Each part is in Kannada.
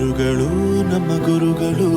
ಗುರುಗಳು ನಮ್ಮ ಗುರುಗಳು.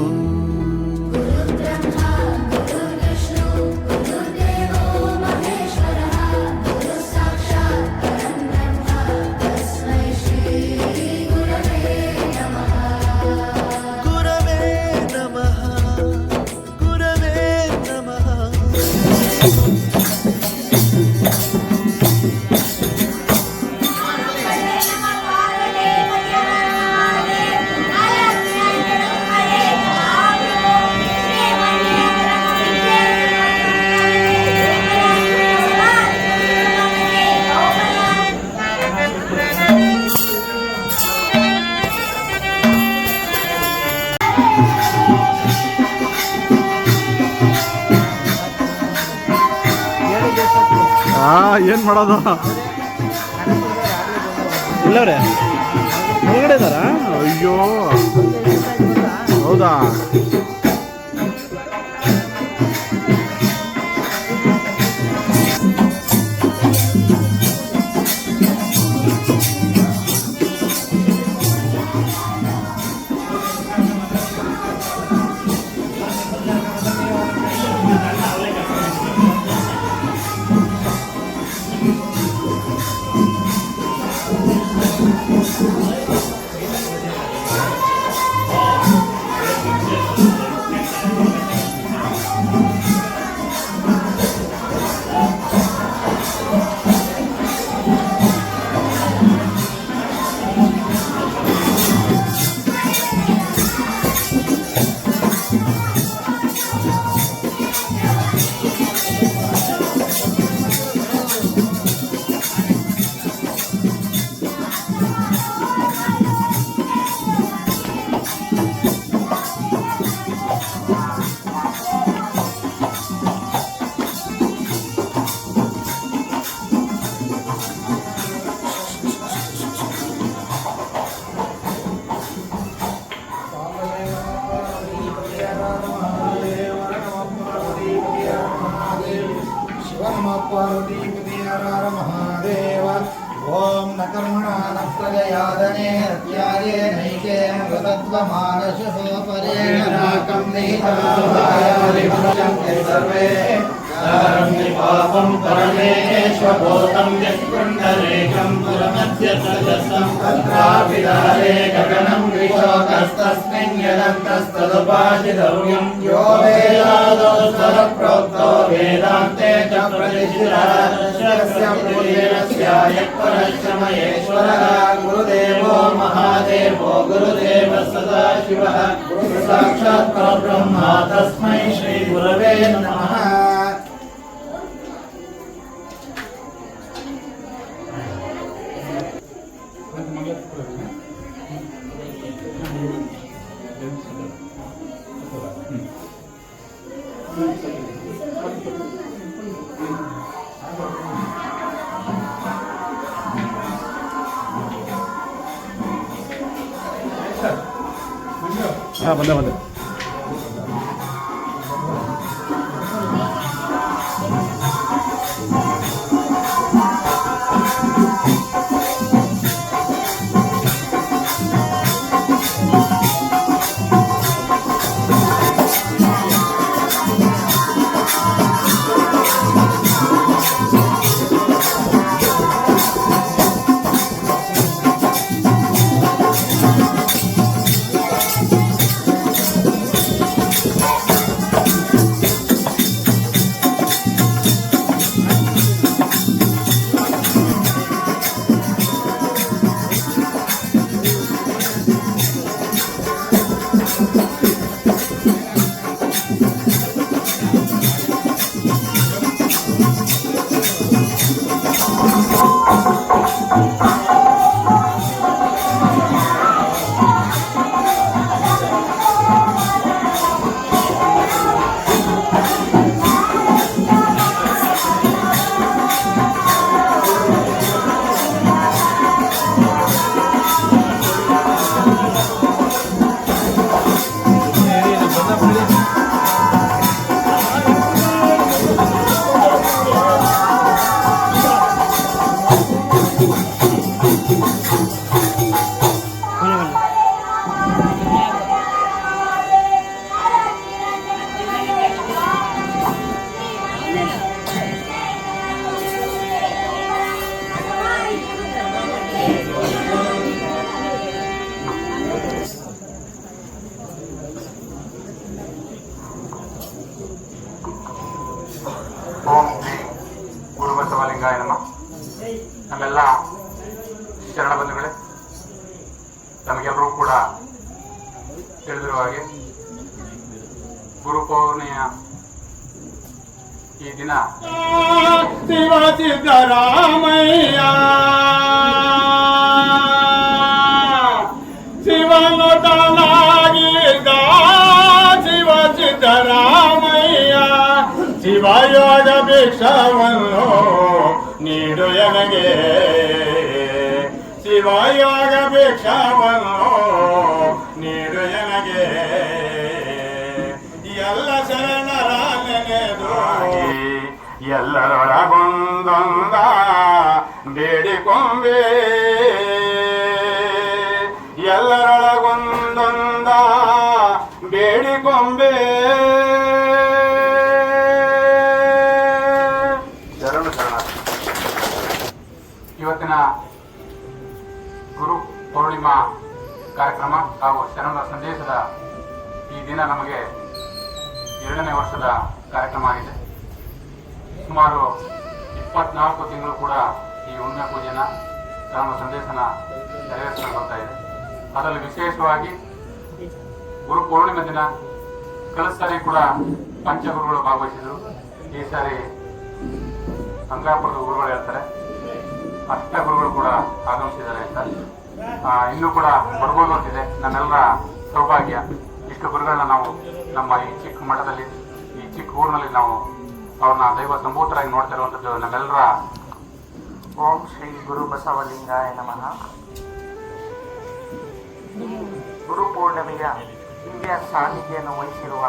ಏನು ಮಾಡೋದು? ಇಲ್ಲವ್ರೆ ಒಳಗಡೆ ಇದ್ದಾರಾ? ಅಯ್ಯೋ ಹೌದಾ? महादेव ओम न कर्मणा न प्रजयादने हत्याये नैके मृतत्वमानशोपरेण नाकं निहितायादिभजं सर्वे पापं परमेश्वभूतं यत्कुण्डलेकं पुरमध्यसदस्तं तत्राभिधारे गगनं विशोकस्तस्मिन् यदन्तस्तदुपासितव्यं यो वेदादो स्वरप्रोक्तो वेदान्ते च प्रतिष्ठितस्य पूर्णस्यायपरश्रमयेश्वरः गुरुदेवो महादेवो गुरुदेवः सदाशिवः गुरुसाक्षात् परब्रह्म तस्मै श्रीगुरवे नमः. ಹಾಂ ಬಂದೆ ಬಂದೆ. ತಮಗೆಲ್ಲರೂ ಕೂಡ ತಿಳಿದಿರುವ ಹಾಗೆ ಗುರು ಪೌರ್ಣಿಮೆಯ ಈ ದಿನ ಶಿವ ಸಿದ್ದರಾಮಯ್ಯ ಶಿವನುತನಾಗಿದ್ದ ಶಿವ ಸಿದ್ದರಾಮಯ್ಯ ಶಿವಯೋಗ ಭಿಕ್ಷವನ್ನು ನೀಡು ಎನಗೆ ಶಿವಯೋಗ ಭಿಕ್ಷವನ್ನು ನೀಡು ಎನಗೆ ಎಲ್ಲ ಶರಣರ ನೆನೆದು ಎಲ್ಲರೊಳಗೊಂದೊಂದ ಬೇಡಿಕೊಂಬೆ ಎಲ್ಲರೊಳಗೊಂದೊಂದ ಬೇಡಿಕೊಂಬೆ ಶರಣ ಶರಣ. ಇವತ್ತಿನ ಗುರು ಪೌರ್ಣಿಮಾ ಕಾರ್ಯಕ್ರಮ ಹಾಗೂ ಶರಣರ ಸಂದೇಶದ ಈ ದಿನ ನಮಗೆ 2ನೇ ವರ್ಷದ ಕಾರ್ಯಕ್ರಮ ಆಗಿದೆ. ಸುಮಾರು 24 ತಿಂಗಳು ಕೂಡ ಈ ಹುಣ್ಣಿಮೆ ಪೂಜೆನ ಶರಣರ ಸಂದೇಶನ ನೆರವೇರಿಸಿಕೊಂಡು ಬರ್ತಾ ಇದೆ. ಅದರಲ್ಲಿ ವಿಶೇಷವಾಗಿ ಗುರು ಪೌರ್ಣಿಮೆ ದಿನ ಕಳೆದ ಸಾರಿ ಕೂಡ ಪಂಚಗುರುಗಳು ಭಾಗವಹಿಸಿದ್ರು. ಈ ಸಾರಿ ಅಂಗಾಪುರದ ಗುರುಗಳು ಹೇಳ್ತಾರೆ, ಅಷ್ಟ ಗುರುಗಳು ಕೂಡ ಆಗಮಿಸಿದ್ದಾರೆ ಅಂತ. ಇನ್ನೂ ಕೂಡ ಬರ್ಬೋದು ಅಂತಿದೆ. ನಮ್ಮೆಲ್ಲರ ಸೌಭಾಗ್ಯ ಇಷ್ಟು ಗುರುಗಳನ್ನ ನಾವು ನಮ್ಮ ಈ ಚಿಕ್ಕ ಮಠದಲ್ಲಿ, ಈ ಚಿಕ್ಕ ಊರಿನಲ್ಲಿ ನಾವು ಅವ್ರನ್ನ ದೈವ ಸಂಭೂತರಾಗಿ ನೋಡ್ತಾ ಇರುವಂಥದ್ದು ನಮ್ಮೆಲ್ಲರ. ಓಂ ಶ್ರೀ ಗುರು ಬಸವಲಿಂಗಾಯ ನಮಃ. ಗುರು ಪೂರ್ಣಿಮೆಯ ದಿವ್ಯ ಸಾನ್ನಿಧ್ಯವನ್ನು ವಹಿಸಿರುವ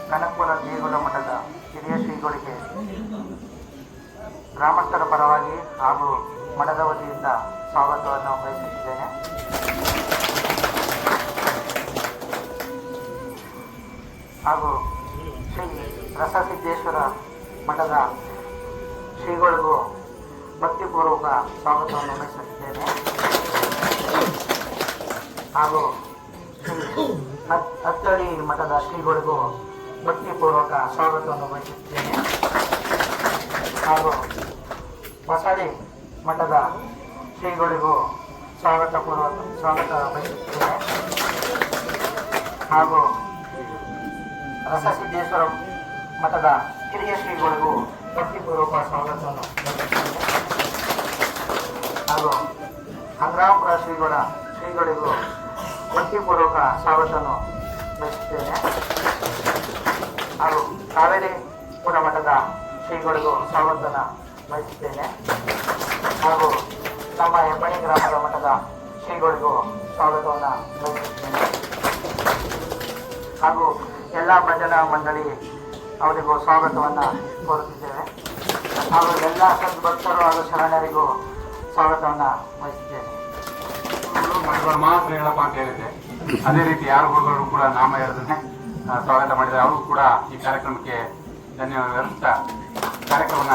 ಕನಕಪುರ ದೇಗುಲ ಮಠದ ಹಿರಿಯ ಶ್ರೀಗಳಿಗೆ ಗ್ರಾಮಸ್ಥರ ಪರವಾಗಿ ಹಾಗೂ ಮಠದ ವತಿಯಿಂದ ಸ್ವಾಗತವನ್ನು ಬಯಸುತ್ತಿದ್ದೇನೆ. ಹಾಗೂ ಶ್ರೀ ರಸಸಿದ್ದೇಶ್ವರ ಮಠದ ಶ್ರೀಗಳಿಗೂ ಭಕ್ತಿಪೂರ್ವಕ ಸ್ವಾಗತವನ್ನು ಬಯಸುತ್ತಿದ್ದೇನೆ. ಹಾಗೂ ಶ್ರೀ ಹತ್ತಡಿ ಮಠದ ಶ್ರೀಗಳಿಗೂ ಭಕ್ತಿಪೂರ್ವಕ ಸ್ವಾಗತವನ್ನು ಬಯಸುತ್ತೇನೆ. ಹಾಗೂ ಹೊಸಡಿ ಮಠದ ಶ್ರೀಗಳಿಗೂ ಸ್ವಾಗತ ಬಯಸುತ್ತೇನೆ. ಹಾಗೂ ರಸಸಿದ್ದೇಶ್ವರ ಮಠದ ಕಿರಿಯ ಶ್ರೀಗಳಿಗೂ ಭಕ್ತಿಪೂರ್ವಕ ಸ್ವಾಗತವನ್ನು ಬಯಸುತ್ತೇನೆ. ಹಾಗೂ ಅಂಗ್ರಾಮಪುರ ಶ್ರೀಗಳಿಗೂ ಭಕ್ತಿಪೂರ್ವಕ ಸ್ವಾಗತವನ್ನು ಬಯಸುತ್ತೇನೆ. ಹಾಗೂ ಕಾವೇರಿಪುರ ಮಠದ ಶ್ರೀಗಳಿಗೂ ಸ್ವಾಗತನ ಬಯಸುತ್ತೇನೆ. ಹಾಗೂ ನಮ್ಮ ಹೆಬ್ಬಣಿ ಗ್ರಾಮದ ಮಠದ ಶ್ರೀಗಳಿಗೂ ಸ್ವಾಗತವನ್ನು ಬಯಸುತ್ತೇನೆ. ಹಾಗೂ ಎಲ್ಲ ಭಜನಾ ಮಂಡಳಿ ಅವರಿಗೂ ಸ್ವಾಗತವನ್ನು ಕೋರುತ್ತಿದ್ದೇವೆ. ಹಾಗೂ ಎಲ್ಲ ಸದ್ಭಕ್ತರು ಹಾಗೂ ಶರಣರಿಗೂ ಸ್ವಾಗತವನ್ನು ಬಯಸುತ್ತೇನೆ. ಮಠಗಳು ಮಾತ್ರ ಹೇಳಪ್ಪ ಅಂತ ಹೇಳಿದ್ದೆ, ಅದೇ ರೀತಿ ಯಾರು ಗುರುಗಳು ಕೂಡ ನಾಮ ಹೇಳದನ್ನೇ ಸ್ವಾಗತ ಮಾಡಿದ್ದಾರೆ. ಅವರು ಕೂಡ ಈ ಕಾರ್ಯಕ್ರಮಕ್ಕೆ ಧನ್ಯವಾದ ವ್ಯವಸ್ಥೆ. ಕಾರ್ಯಕ್ರಮನ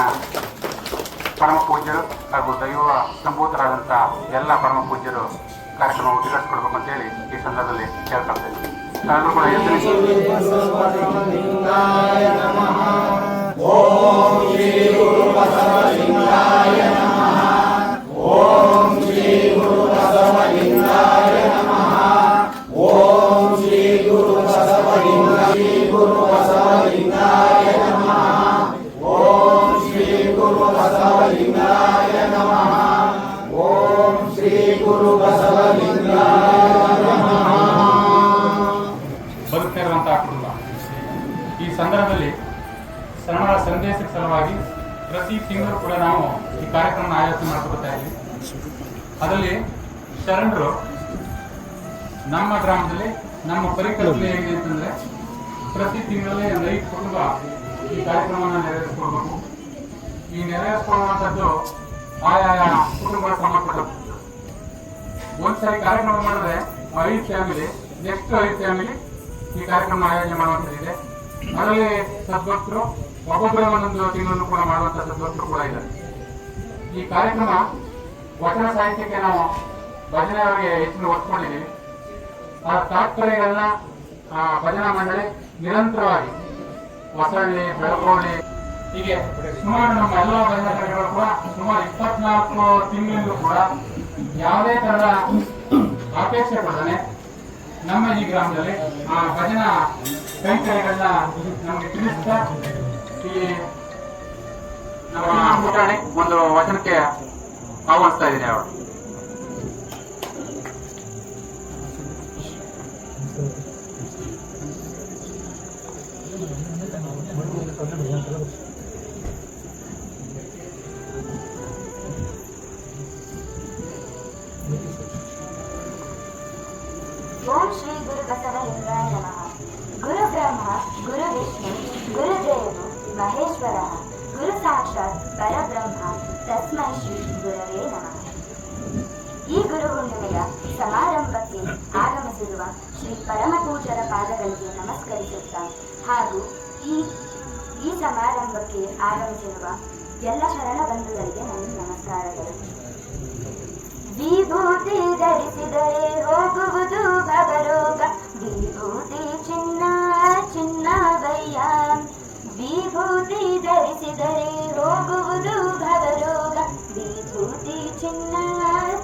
ಪರಮ ಪೂಜ್ಯರು ಹಾಗೂ ದೈವ ಸಂಭೂತರಾದಂಥ ಎಲ್ಲ ಪರಮ ಪೂಜ್ಯರು ಕಾರ್ಯಕ್ರಮ ಉದ್ಘಾಟಿಸ್ಕೊಡ್ಬೇಕು ಅಂತೇಳಿ ಈ ಸಂದರ್ಭದಲ್ಲಿ ಕೇಳ್ಕೊಳ್ತೇನೆ. ಎಲ್ಲರೂ ಕೂಡ ಬದುಕ್ತಾ ಇರುವಂತಹ ಕುಟುಂಬ. ಈ ಸಂದರ್ಭದಲ್ಲಿ ಶರಣರ ಸಂದೇಶಕ್ಕೆ ಸಲುವಾಗಿ ಪ್ರತಿ ತಿಂಗಳು ಕೂಡ ನಾವು ಈ ಕಾರ್ಯಕ್ರಮ ಆಯೋಜನೆ ಮಾಡ್ಕೊಳ್ತಾ ಇದ್ದೀವಿ. ಅದರಲ್ಲಿ ಶರಣರು ನಮ್ಮ ಗ್ರಾಮದಲ್ಲಿ ನಮ್ಮ ಪರಿಕಲ್ಪನೆ ಹೇಗಿದೆ ಅಂತಂದ್ರೆ ಪ್ರತಿ ತಿಂಗಳಲ್ಲಿ 5 ಕುಟುಂಬ ಈ ಕಾರ್ಯಕ್ರಮವನ್ನು ನೆರವೇರಿಸಿಕೊಳ್ಬೇಕು. ಈ ನೆರವೇರಿಸಿಕೊಳ್ಳುವಂಥದ್ದು ಆಯಾ ಕುಟುಂಬಗಳ ಸಂಬಂಧಪಟ್ಟದ್ದು. ಒಂದ್ಸರಿ ಕಾರ್ಯಕ್ರಮ ಮಾಡಿದ್ರೆ 5 ಫ್ಯಾಮಿಲಿ, ನೆಕ್ಸ್ಟ್ 5 ಫ್ಯಾಮಿಲಿ ಈ ಕಾರ್ಯಕ್ರಮ ಆಯೋಜನೆ ಮಾಡುವಂಥದ್ದಿದೆ. ಅದರಲ್ಲಿ ಸದ್ಭಕ್ತರು ಒಬ್ಬೊಬ್ಬರ ಒಂದೊಂದು ತಿಂಗಳನ್ನು ಕೂಡ ಮಾಡುವಂಥ ಸದ್ಭಕ್ತರು ಕೂಡ ಇದ್ದಾರೆ. ಈ ಕಾರ್ಯಕ್ರಮ ವಚನ ಸಾಹಿತ್ಯಕ್ಕೆ ನಾವು ಭಜನೆ ಅವರಿಗೆ ಹೆಚ್ಚಿನ ಒತ್ತು ಕೊಟ್ಟಿದ್ದೀವಿ. ಆ ತಾತ್ಪರ್ಯಗಳನ್ನ ಭಜನಾ ಮಂಡಳಿ ನಿರಂತರವಾಗಿ ಹೊಸಳ್ಳಿ, ಬೆಳಕೋಳಿ ಹೀಗೆ ಸುಮಾರು ನಮ್ಮ ಎಲ್ಲ ಭಜನಾ ಕಡೆಗಳು ಕೂಡ ಸುಮಾರು 24 ತಿಂಗಳಿಂದ ಕೂಡ ಯಾವುದೇ ತರಹದ ಅಪೇಕ್ಷೆ ಪಡ್ತಾನೆ ನಮ್ಮ ಈ ಗ್ರಾಮದಲ್ಲಿ ಆ ಭಜನಾ ಕೈಕರ್ಯಗಳನ್ನ ನಮಗೆ ತಿಳಿಸ್ತಾ ಈ ನಮ್ಮ ಪುಟಾಣಿ ಒಂದು ವಚನಕ್ಕೆ ಆಹ್ವಾನಿಸ್ತಾ ಇದ್ದೀನಿ ಅವರು. ಓಂ ಶ್ರೀ ಗುರು ಬಸವಲಿಂಗಾಯ ನಮಃ. ಗುರು ಬ್ರಹ್ಮ ಗುರು ವಿಷ್ಣು ಗುರುದೇವ ಮಹೇಶ್ವರ ಗುರು ಸಾಕ್ಷಾತ್ ಪರಬ್ರಹ್ಮ ತಸ್ಮೈ ಶ್ರೀ ಗುರವೇ ನಮಃ. ಈ ಗುರು ಹುಣ್ಣಿಮೆಯ ಸಮಾರಂಭಕ್ಕೆ ಆಗಮಿಸಿರುವ ಶ್ರೀ ಪರಮ ಪೂಜ್ಯರ ಪಾದಗಳಿಗೆ ನಮಸ್ಕರಿಸುತ್ತಾ ಹಾಗೂ ಈ ಸಮಾರಂಭಕ್ಕೆ ಆಗಮಿಸಿರುವ ಎಲ್ಲ ಶರಣ ಬಂಧುಗಳಿಗೆ ನನ್ನ ನಮಸ್ಕಾರಗಳು. ವಿಭೂತಿ ಧರಿಸಿದರೆ ಹೋಗುವುದು ಭವರೋಗ, ವಿಭೂತಿ ಚಿನ್ನ ಚಿನ್ನವಯ್ಯ. ವಿಭೂತಿ ಧರಿಸಿದರೆ ಹೋಗುವುದು ಭವರೋಗ, ವಿಭೂತಿ ಚಿನ್ನ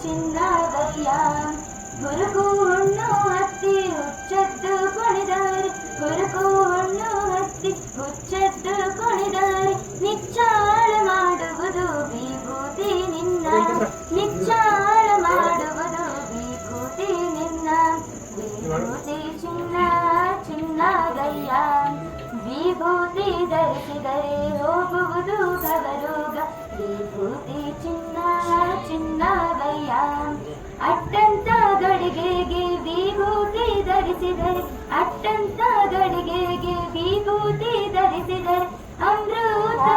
ಚಿನ್ನವಯ್ಯ. ಹುರುಕು ಹುಣ್ಣು ಹತ್ತಿ ಹುಚ್ಚದ್ದು ಕುಣಿದಾರೆ, ಹುರುಕು ಹುಣ್ಣು ಹತ್ತಿ ಹುಚ್ಚದ್ದು ಕುಣಿದಾರೆ. ನಿಚ್ಚಾಳ ಮಾಡುವುದು ವಿಭೂತಿ ನಿನ್ನ, ನಿಚ್ಚಾಳ ಮಾಡುವುದು ವಿಭೂತಿ ನಿನ್ನ. ವಿಭೂತಿ ಚಿನ್ನ ಚಿನ್ನವಯ್ಯ. ವಿಭೂತಿ ಧರಿಸಿದರೆ ಹೋಗುವುದು ಭವರೋಗ, ವಿಭೂತಿ ಚಿನ್ನ ಚಿನ್ನವಯ್ಯ. ಅಟ್ಟಂತ ಗಡಿಗೆಗೆ ವಿಭೂತಿ ಧರಿಸಿದರೆ, ಅಟ್ಟಂತ ಗಡಿಗೆಗೆ ವಿಭೂತಿ ಧರಿಸಿದರೆ ಅಮೃತ.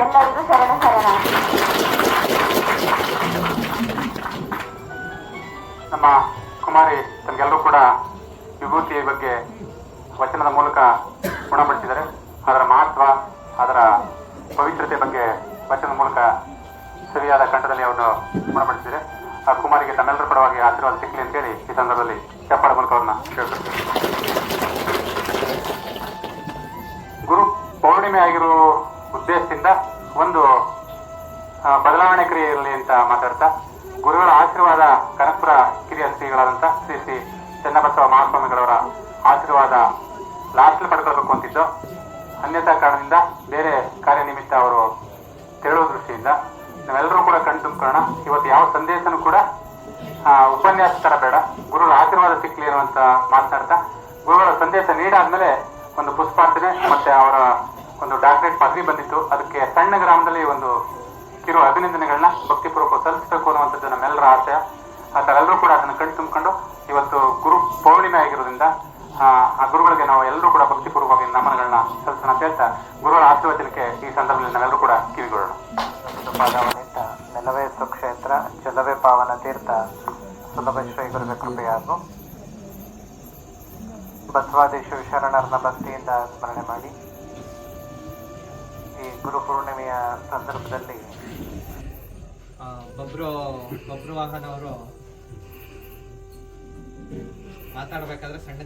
ಎಲ್ಲರಿಗೂ ಶರಣ ಶರಣ. ನಮ್ಮ ಕುಮಾರಿ ತಮಗೆಲ್ಲರೂ ಕೂಡ ವಿಭೂತಿಯ ಬಗ್ಗೆ ವಚನದ ಮೂಲಕ ಗುಣಪಡಿಸಿದ್ದಾರೆ. ಅದರ ಮಹತ್ವ, ಅದರ ಪವಿತ್ರತೆ ಬಗ್ಗೆ ವಚನದ ಮೂಲಕ ಸರಿಯಾದ ಕಂಠದಲ್ಲಿ ಅವರನ್ನು ಗುಣಪಡಿಸಿದ್ದಾರೆ. ಆ ಕುಮಾರಿಗೆ ತಮ್ಮೆಲ್ಲರ ಪರವಾಗಿ ಆಶೀರ್ವಾದ ಸಿಕ್ಕಲಿ ಅಂತೇಳಿ ಈ ಸಂದರ್ಭದಲ್ಲಿ ಚಪ್ಪಾಳ ಮೂಲಕ ಅವ್ರನ್ನ ಕೇಳ್ಕೊಳ್ತೀವಿ. ಗುರು ಪೌರ್ಣಿಮೆ ಆಗಿರೋ ಉದ್ದೇಶದಿಂದ ಒಂದು ಬದಲಾವಣೆ ಕ್ರಿಯೆ ಇರಲಿ ಅಂತ ಮಾತಾಡ್ತಾ, ಗುರುಗಳ ಆಶೀರ್ವಾದ ಕನಕಪುರ ಕಿರಿಯ ಶ್ರೀಗಳಾದಂಥ ಶ್ರೀ ಶ್ರೀ ಚನ್ನಬಸವ ಮಹಾಸ್ವಾಮಿಗಳವರ ಆಶೀರ್ವಾದ ಲಾಸ್ಟಲ್ಲಿ ಪಡ್ಕೊಳ್ಬೇಕು ಅಂತಿದ್ದು, ಅನ್ಯತಾ ಕಾರಣದಿಂದ ಬೇರೆ ಕಾರ್ಯನಿಮಿತ್ತ ಅವರು ತೆರಳುವ ದೃಷ್ಟಿಯಿಂದ ನಾವೆಲ್ಲರೂ ಕೂಡ ಕಣ್ ತುಂಬ್ಕೊಳ್ಳೋಣ. ಇವತ್ತು ಯಾವ ಸಂದೇಶನೂ ಕೂಡ ಉಪನ್ಯಾಸ ತರ ಬೇಡ, ಗುರುಗಳ ಆಶೀರ್ವಾದ ಸಿಕ್ಲಿ ಅನ್ನುವಂತ ಮಾತನಾಡ್ತಾ, ಗುರುಗಳ ಸಂದೇಶ ನೀಡಾದ್ಮೇಲೆ ಒಂದು ಪುಷ್ಪಾರ್ಚನೆ ಮತ್ತೆ ಅವರ ಒಂದು ಡಾಕ್ಟರೇಟ್ ಪದವಿ ಬಂದಿತ್ತು. ಅದಕ್ಕೆ ಸಣ್ಣ ಗ್ರಾಮದಲ್ಲಿ ಒಂದು ಕಿರು ಅಭಿನಂದನೆಗಳನ್ನ ಭಕ್ತಿಪೂರ್ವಕ ಸಲ್ಲಿಸಬೇಕು ಅನ್ನುವಂಥದ್ದು ನಮ್ಮೆಲ್ಲರ ಆಶಯ. ಆ ಥರ ಎಲ್ಲರೂ ಕೂಡ ಅದನ್ನು ಕಣ್ ತುಂಬಿಕೊಂಡು ಇವತ್ತು ಗುರು ಪೌರ್ಣಿಮೆ ಆಗಿರೋದ್ರಿಂದ ಆ ಗುರುಗಳಿಗೆ ನಾವು ಎಲ್ಲರೂ ಕೂಡ ಭಕ್ತಿಪೂರ್ವಕವಾಗಿ ನಮನಗಳನ್ನ ಸಲ್ಲಿಸೋಣ ಅಂತ ಹೇಳ್ತಾ, ಗುರುಗಳ ಆಶೀರ್ವಚನಕ್ಕೆ ಈ ಸಂದರ್ಭದಲ್ಲಿ ನಾವೆಲ್ಲರೂ ಕೂಡ ಕಿವಿಗೊಳ್ಳೋಣ. ಪಾದವನಿಟ್ಟ ನೆಲವೇ ಸುಕ್ಷೇತ್ರ ಜಲವೇ ಪಾವನ ತೀರ್ಥ ಸುಲಭ ಶ್ರೀ ಗುರುಗಳ ಕೃಪೆಯಾಗು. ಬಸವಾದಿ ಶಿವಶರಣರನ್ನ ಭಕ್ತಿಯಿಂದ ಸ್ಮರಣೆ ಮಾಡಿ ಈ ಗುರು ಪೂರ್ಣಿಮೆಯ ಸಂದರ್ಭದಲ್ಲಿ ಬಬ್ರು ವಾಹನ ಅವರು ಮಾತಾಡ್ಬೇಕಾದ್ರೆ ಸಣ್ಣ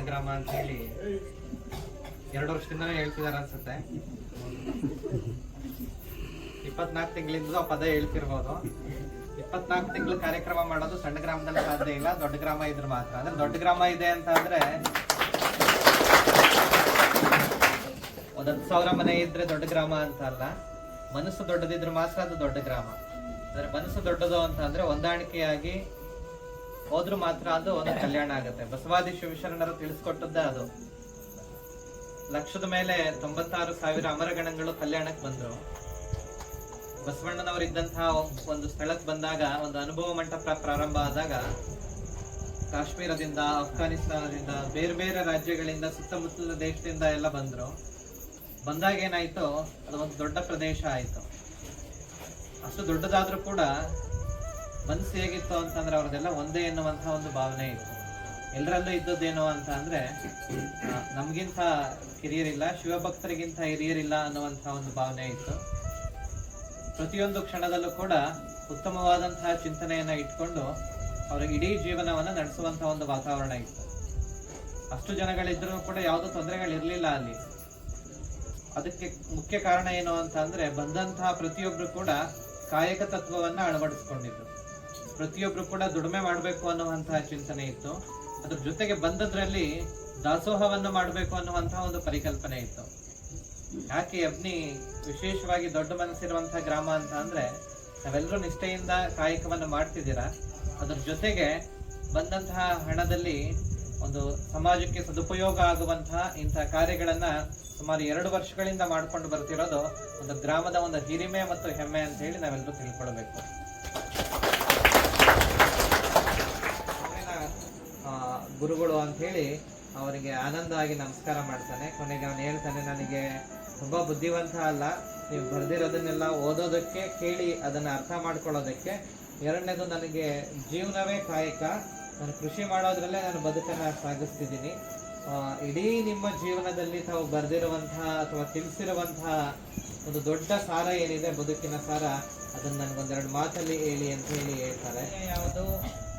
ಗ್ರಾಮ ಅಂತ ಹೇಳಿ 2 ವರ್ಷದಿಂದನೇ ಹೇಳ್ತಿದಾರೆ ಅನ್ಸುತ್ತೆ. 24 ತಿಂಗಳಿಂದ ಆ ಪದ ಹೇಳ್ತಿರ್ಬೋದು. 24 ತಿಂಗಳು ಕಾರ್ಯಕ್ರಮ ಮಾಡೋದು ಸಣ್ಣ ಗ್ರಾಮದಲ್ಲಿ ಸಾಧ್ಯ ಇಲ್ಲ, ದೊಡ್ಡ ಗ್ರಾಮ ಇದ್ರೆ ಮಾತ್ರ. ಅಂದ್ರೆ ದೊಡ್ಡ ಗ್ರಾಮ ಇದೆ ಅಂತ ಅಂದ್ರೆ 10,000 ಮನೆ ಇದ್ರೆ ದೊಡ್ಡ ಗ್ರಾಮ ಅಂತ ಅಲ್ಲ, ಮನಸ್ಸು ದೊಡ್ಡದಿದ್ರೆ ಮಾತ್ರ ಅದು ದೊಡ್ಡ ಗ್ರಾಮ. ಅಂದ್ರೆ ಮನಸ್ಸು ದೊಡ್ಡದು ಅಂತ ಅಂದ್ರೆ ಹೊಂದಾಣಿಕೆಯಾಗಿ ಹೋದ್ರು ಮಾತ್ರ ಅದು ಒಂದು ಕಲ್ಯಾಣ ಆಗುತ್ತೆ. ಬಸವಾದಿ ಶಿವಶರಣರು ತಿಳಿಸ್ಕೊಟ್ಟದ್ದೇ ಅದು. ಲಕ್ಷದ ಮೇಲೆ 96,000 ಅಮರಗಣಗಳು ಕಲ್ಯಾಣಕ್ಕೆ ಬಂದ್ರು. ಬಸವಣ್ಣನವರು ಇದ್ದಂತಹ ಒಂದು ಸ್ಥಳಕ್ಕೆ ಬಂದಾಗ, ಒಂದು ಅನುಭವ ಮಂಟಪ ಪ್ರಾರಂಭ ಆದಾಗ, ಕಾಶ್ಮೀರದಿಂದ, ಅಫ್ಘಾನಿಸ್ತಾನದಿಂದ, ಬೇರೆ ಬೇರೆ ರಾಜ್ಯಗಳಿಂದ, ಸುತ್ತಮುತ್ತಲ ದೇಶದಿಂದ ಎಲ್ಲ ಬಂದಾಗ ಏನಾಯ್ತು, ಅದು ಒಂದು ದೊಡ್ಡ ಪ್ರದೇಶ ಆಯ್ತು. ಅಷ್ಟು ದೊಡ್ಡದಾದ್ರೂ ಕೂಡ ಮನಸ್ಸು ಹೇಗಿತ್ತು ಅಂತಂದ್ರೆ ಅವ್ರದ್ದೆಲ್ಲ ಒಂದೇ ಎನ್ನುವಂತಹ ಒಂದು ಭಾವನೆ ಇತ್ತು. ಎಲ್ಲರಲ್ಲೂ ಇದ್ದದ್ದೇನು ಅಂತ ಅಂದ್ರೆ, ನಮ್ಗಿಂತ ಹಿರಿಯರಿಲ್ಲ, ಶಿವಭಕ್ತರಿಗಿಂತ ಹಿರಿಯರಿಲ್ಲ ಅನ್ನುವಂತಹ ಒಂದು ಭಾವನೆ ಇತ್ತು. ಪ್ರತಿಯೊಂದು ಕ್ಷಣದಲ್ಲೂ ಕೂಡ ಉತ್ತಮವಾದಂತಹ ಚಿಂತನೆಯನ್ನ ಇಟ್ಕೊಂಡು ಅವರ ಇಡೀ ಜೀವನವನ್ನ ನಡೆಸುವಂತಹ ಒಂದು ವಾತಾವರಣ ಇತ್ತು. ಅಷ್ಟು ಜನಗಳಿದ್ರೂ ಕೂಡ ಯಾವುದೋ ತೊಂದರೆಗಳಿರ್ಲಿಲ್ಲ ಅಲ್ಲಿ. ಅದಕ್ಕೆ ಮುಖ್ಯ ಕಾರಣ ಏನು ಅಂತ ಅಂದ್ರೆ, ಬಂದಂತಹ ಪ್ರತಿಯೊಬ್ರು ಕೂಡ ಕಾಯಕ ತತ್ವವನ್ನ ಅಳವಡಿಸ್ಕೊಂಡಿದ್ರು. ಪ್ರತಿಯೊಬ್ಬರು ಕೂಡ ದುಡಿಮೆ ಮಾಡಬೇಕು ಅನ್ನುವಂತಹ ಚಿಂತನೆ ಇತ್ತು. ಅದ್ರ ಜೊತೆಗೆ ಬಂದದ್ರಲ್ಲಿ ದಾಸೋಹವನ್ನು ಮಾಡಬೇಕು ಅನ್ನುವಂತಹ ಒಂದು ಪರಿಕಲ್ಪನೆ ಇತ್ತು. ಯಾಕೆ ಅಬ್ನಿ ವಿಶೇಷವಾಗಿ ದೊಡ್ಡ ಮನಸ್ಸಿರುವಂತಹ ಗ್ರಾಮ ಅಂತ ಅಂದ್ರೆ, ನಾವೆಲ್ಲರೂ ನಿಷ್ಠೆಯಿಂದ ಕಾಯಕವನ್ನು ಮಾಡ್ತಿದ್ದೀರಾ, ಅದ್ರ ಜೊತೆಗೆ ಬಂದಂತಹ ಹಣದಲ್ಲಿ ಒಂದು ಸಮಾಜಕ್ಕೆ ಸದುಪಯೋಗ ಆಗುವಂತಹ ಇಂತಹ ಕಾರ್ಯಗಳನ್ನ ಸುಮಾರು 2 ವರ್ಷಗಳಿಂದ ಮಾಡ್ಕೊಂಡು ಬರ್ತಿರೋದು ಒಂದು ಗ್ರಾಮದ ಒಂದು ಹಿರಿಮೆ ಮತ್ತು ಹೆಮ್ಮೆ ಅಂತ ಹೇಳಿ ನಾವೆಲ್ಲರೂ ತಿಳ್ಕೊಳ್ಬೇಕು. ಗುರುಗಳು ಅಂತ ಹೇಳಿ ಅವರಿಗೆ ಆನಂದ ಆಗಿ ನಮಸ್ಕಾರ ಮಾಡ್ತಾನೆ. ಕೊನೆಗೆ ಅವನು ಹೇಳ್ತಾನೆ, ನನಗೆ ತುಂಬಾ ಬುದ್ಧಿವಂತ ಅಲ್ಲ, ನೀವು ಬರೆದಿರೋದನ್ನೆಲ್ಲ ಓದೋದಕ್ಕೆ, ಕೇಳಿ ಅದನ್ನ ಅರ್ಥ ಮಾಡ್ಕೊಳ್ಳೋದಕ್ಕೆ. ಎರಡನೇದು, ನನಗೆ ಜೀವನವೇ ಕಾಯಕ, ನಾನು ಕೃಷಿ ಮಾಡೋದ್ರಲ್ಲೇ ನಾನು ಬದುಕನ್ನ ಸಾಗಿಸ್ತಿದ್ದೀನಿ. ಇಡೀ ನಿಮ್ಮ ಜೀವನದಲ್ಲಿ ತಾವು ಬರೆದಿರುವಂತಹ ಅಥವಾ ತಿಳಿಸಿರುವಂತಹ ಒಂದು ದೊಡ್ಡ ಸಾರ ಏನಿದೆ, ಬದುಕಿನ ಸಾರ, ಅದನ್ನ ನನಗೊಂದೆರಡು ಮಾತಲ್ಲಿ ಹೇಳಿ ಅಂತ ಹೇಳಿ ಹೇಳ್ತಾರೆ. ಯಾವುದು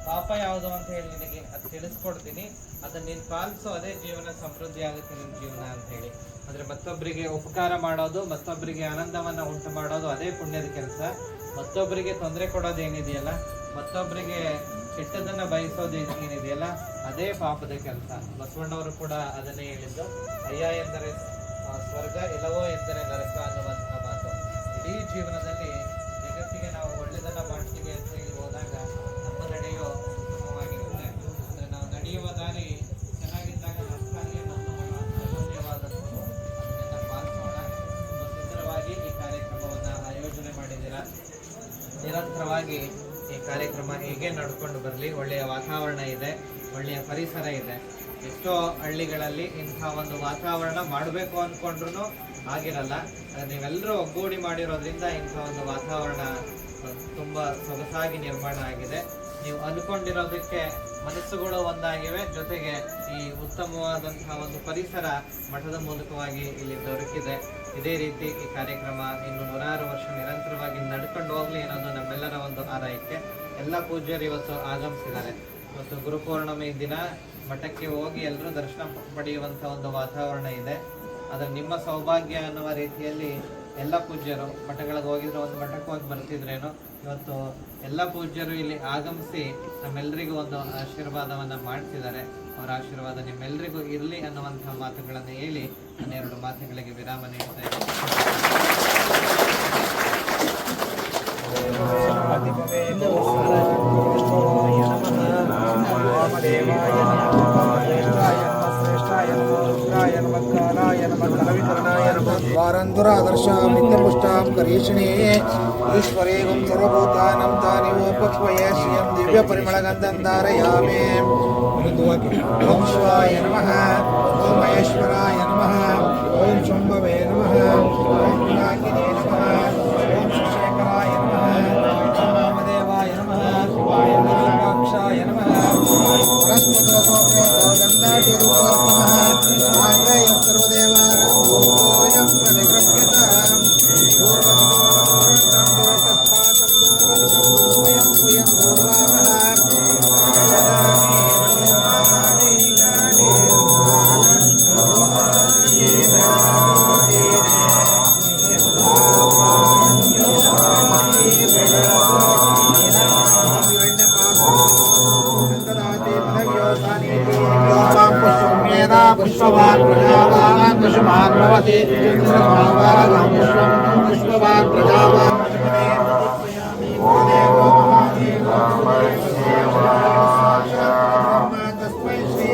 ಪಾಪ ಯಾವುದು ಅಂತ ಹೇಳಿ ನಿನಗೆ ಅದು ತಿಳಿಸ್ಕೊಡ್ತೀನಿ, ಅದನ್ನ ನೀನು ಪಾಲಿಸೋ, ಅದೇ ಜೀವನ ಸಮೃದ್ಧಿ ಆಗುತ್ತೆ ನಿನ್ನ ಜೀವನ ಅಂತ ಹೇಳಿ. ಅಂದ್ರೆ ಮತ್ತೊಬ್ಬರಿಗೆ ಉಪಕಾರ ಮಾಡೋದು, ಮತ್ತೊಬ್ಬರಿಗೆ ಆನಂದವನ್ನ ಉಂಟು ಮಾಡೋದು ಅದೇ ಪುಣ್ಯದ ಕೆಲಸ. ಮತ್ತೊಬ್ಬರಿಗೆ ತೊಂದರೆ ಕೊಡೋದು ಏನಿದೆಯಲ್ಲ, ಮತ್ತೊಬ್ಬರಿಗೆ ಕೆಟ್ಟದನ್ನ ಬಯಸೋದು ಏನಿದೆಯಲ್ಲ, ಅದೇ ಪಾಪದ ಕೆಲಸ. ಬಸವಣ್ಣವರು ಕೂಡ ಅದನ್ನೇ ಹೇಳಿದ್ದು, ಅಯ್ಯ ಎಂದರೆ ಸ್ವರ್ಗ, ಇಲ್ಲವೋ ಎಂದರೆ ನರಕ ಅನ್ನುವಂತಹ ಮಾತು. ಇಡೀ ಜೀವನದಲ್ಲಿ ಜಗತ್ತಿಗೆ ನಾವು ಒಳ್ಳೆದನ್ನ ಮಾಡ್ತೀವಿ ಅಂತ ಹೇಳಿ ಹೋದಾಗ ನಮ್ಮ ನಡೆಯೋ ಉತ್ತಮವಾಗಿರುತ್ತೆ. ಅಂದ್ರೆ ನಾವು ನಡೆಯುವ ದಾರಿ ಚೆನ್ನಾಗಿದ್ದಾಗ ನಮಸ್ಕಾರಿಗೆ ಸಾಮಾನ್ಯವಾದದ್ದು ಅದನ್ನೆಲ್ಲ ಪಾಲಿಸೋಣ. ತುಂಬ ಸುಂದರವಾಗಿ ಈ ಕಾರ್ಯಕ್ರಮವನ್ನ ಆಯೋಜನೆ ಮಾಡಿದ್ದೀರಾ. ನಿರಂತರವಾಗಿ ಈ ಕಾರ್ಯಕ್ರಮ ಹೀಗೆ ನಡ್ಕೊಂಡು ಬರಲಿ. ಒಳ್ಳೆಯ ವಾತಾವರಣ ಇದೆ, ಒಳ್ಳೆಯ ಪರಿಸರ ಇದೆ. ಎಷ್ಟೋ ಹಳ್ಳಿಗಳಲ್ಲಿ ಇಂಥ ಒಂದು ವಾತಾವರಣ ಮಾಡಬೇಕು ಅಂದ್ಕೊಂಡ್ರು ಆಗಿರಲ್ಲ. ನೀವೆಲ್ಲರೂ ಒಗ್ಗೂಡಿ ಮಾಡಿರೋದ್ರಿಂದ ಇಂಥ ಒಂದು ವಾತಾವರಣ ತುಂಬ ಸೊಗಸಾಗಿ ನಿರ್ಮಾಣ ಆಗಿದೆ. ನೀವು ಅಂದ್ಕೊಂಡಿರೋದಕ್ಕೆ ಮನಸ್ಸುಗಳು ಒಂದಾಗಿವೆ, ಜೊತೆಗೆ ಈ ಉತ್ತಮವಾದಂತಹ ಒಂದು ಪರಿಸರ ಮಠದ ಮೂಲಕವಾಗಿ ಇಲ್ಲಿ ದೊರಕಿದೆ. ಇದೇ ರೀತಿ ಈ ಕಾರ್ಯಕ್ರಮ ಇನ್ನು 100 ವರ್ಷ ನಿರಂತರವಾಗಿ ನಡ್ಕೊಂಡು ಹೋಗ್ಲಿ ಅನ್ನೋದು ನಮ್ಮೆಲ್ಲರ ಒಂದು ಆರೈಕೆ. ಎಲ್ಲ ಪೂಜ್ಯರು ಇವತ್ತು ಆಗಮಿಸಿದ್ದಾರೆ. ಇವತ್ತು ಗುರುಪೌರ್ಣಮಿ ದಿನ ಮಠಕ್ಕೆ ಹೋಗಿ ಎಲ್ಲರೂ ದರ್ಶನ ಪಡೆಯುವಂಥ ಒಂದು ವಾತಾವರಣ ಇದೆ. ಆದರೆ ನಿಮ್ಮ ಸೌಭಾಗ್ಯ ಅನ್ನುವ ರೀತಿಯಲ್ಲಿ ಎಲ್ಲ ಪೂಜ್ಯರು ಮಠಗಳಿಗೆ ಹೋಗಿದ್ರೆ ಒಂದು ಮಠಕ್ಕೆ ಹೋಗಿ ಬರ್ತಿದ್ರೇನೋ, ಇವತ್ತು ಎಲ್ಲ ಪೂಜ್ಯರು ಇಲ್ಲಿ ಆಗಮಿಸಿ ನಮ್ಮೆಲ್ಲರಿಗೂ ಒಂದು ಆಶೀರ್ವಾದವನ್ನು ಮಾಡ್ತಿದ್ದಾರೆ. ಅವರ ಆಶೀರ್ವಾದ ನಿಮ್ಮೆಲ್ಲರಿಗೂ ಇರಲಿ ಅನ್ನುವಂಥ ಮಾತುಗಳನ್ನು ಹೇಳಿ ನಾನು 2 ಮಾತುಗಳಿಗೆ ವಿರಾಮ ನೀಡ್ತಾ द्वारन्दुरादर्शां नित्यपुष्टां करीषिणे ईश्वरे गुं सर्वभूतानां तानिवोपक्वये श्रियं दिव्यपरिमलगन्धं धारयामि। ॐ शिवाय नमः, ॐ महेश्वराय नमः, ॐ शम्भवे नमः, ॐ पिनाकिने नमः, ॐ शिवशेखराय नमः, ॐ वामदेवाय नमः, ॐ विरूपाक्षाय नमः, बृहस्पतिरसोपेतो गन्धाढ्यरूपस्तमः आग्नेय सर्वदेवानां भूतोऽयं प्रतिगृह्यताम् पूर्वदिगोरं दुरतस्पातं दुर्वदिशं स्वयं स्वयं भूर्वामः पुष्पवान् प्रजावान् पशुमान् भवति चन्द्रभावान् पुष्पवान् प्रजावान् तस्मै श्री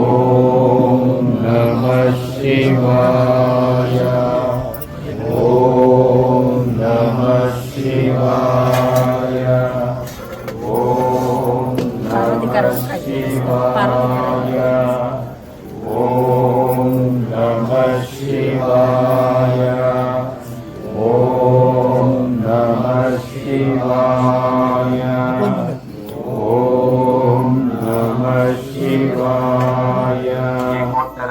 ॐ नमः शिवाय, ॐ नमः शिवाय, ॐ नमः शिवाय, ॐ नमः शिवाय, ॐ नमः शिवाय, ॐ नमः शिवाय. ಏಕೋತ್ತರ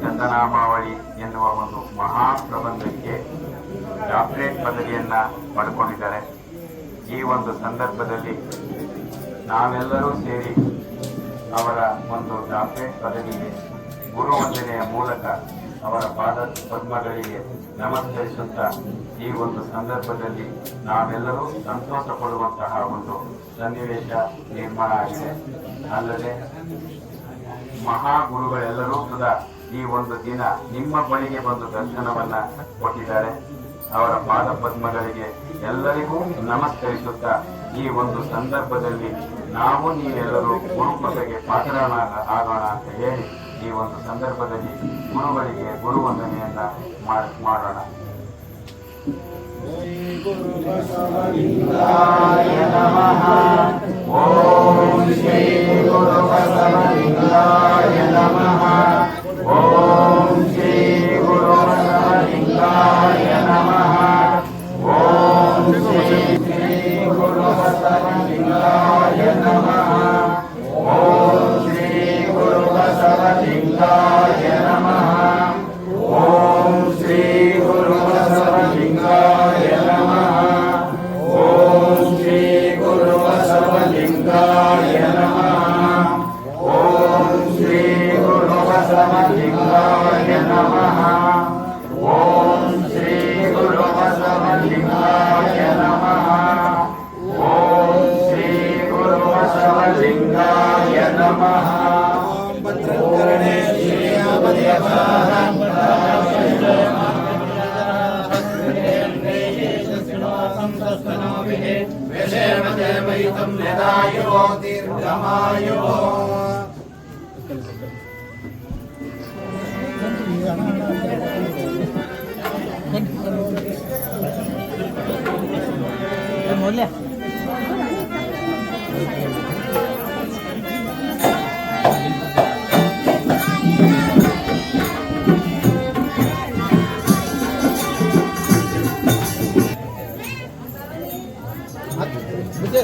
ಶತನಾಮಾವಳಿ ಎನ್ನುವ ಒಂದು ಮಹಾ ಪ್ರಬಂಧಕ್ಕೆ ಡಾಕ್ಟರೇಟ್ ಪದವಿಯನ್ನ ಪಡ್ಕೊಂಡಿದ್ದಾರೆ. ಈ ಒಂದು ಸಂದರ್ಭದಲ್ಲಿ ನಾವೆಲ್ಲರೂ ಸೇರಿ ಅವರ ಒಂದು ಡಾಕ್ಟರೇಟ್ ಪದವಿಗೆ ಗುರುವಂದನೆಯ ಮೂಲಕ ಅವರ ಪಾದ ಪದ್ಮಗಳಿಗೆ ನಮಸ್ಕರಿಸುತ್ತಾ ಈ ಒಂದು ಸಂದರ್ಭದಲ್ಲಿ ನಾವೆಲ್ಲರೂ ಸಂತೋಷ ಪಡುವಂತಹ ಒಂದು ಸನ್ನಿವೇಶ ನಿರ್ಮಾಣ ಆಗಿದೆ. ಅಲ್ಲದೆ ಮಹಾಗುರುಗಳೆಲ್ಲರೂ ಕೂಡ ಈ ಒಂದು ದಿನ ನಿಮ್ಮ ಬಳಿಗೆ ಬಂದು ದರ್ಶನವನ್ನ ಕೊಟ್ಟಿದ್ದಾರೆ. ಅವರ ಪಾದ ಪದ್ಮಗಳಿಗೆ ಎಲ್ಲರಿಗೂ ನಮಸ್ಕರಿಸುತ್ತಾ ಈ ಒಂದು ಸಂದರ್ಭದಲ್ಲಿ ನಾವು ನೀವೆಲ್ಲರೂ ಗುರುಕೃಪೆಗೆ ಪಾತ್ರರಾಗೋಣ ಅಂತ ಹೇಳಿ ಈ ಒಂದು ಸಂದರ್ಭದಲ್ಲಿ ಗುರುಗಳಿಗೆ ಗುರುವಂದನೆಯನ್ನ ಮಾಡೋಣ. ಓಂ ಶ್ರೀ ಗುರು ಬಸವಲಿಂಗಾಯ ನಮಃ. ಓಂ ಶ್ರೀ ಗುರು ಬಸವಲಿಂಗಾಯ ನಮಃ. ಓಂ ಶ್ರೀ ಗುರು ಬಸವಲಿಂಗಾಯ ನಮಃ. ಓಂ ಶ್ರೀ ಗುರು ಬಸವಲಿಂಗಾಯ ನಮಃ. ಓಂ ಶ್ರೀ ಗುರು ಬಸವಲಿಂಗಾಯ ನಮಃ. ಓಂ ಶ್ರೀ ಗುರು ಬಸವಲಿಂಗಾಯ ನಮಃ. ಓಂ ಶ್ರೀ ಗುರು ಬಸವಲಿಂಗಾಯ ನಮಃ. ಓಂ ಶ್ರೀ ಗುರು ಬಸವಲಿಂಗಾಯ ನಮಃ. ಓಂ ಶ್ರೀ ಗುರು ಬಸವಲಿಂಗಾಯ ನಮಃ. ಭದ್ರಕರಣೆ ಮೌಲ್ಯ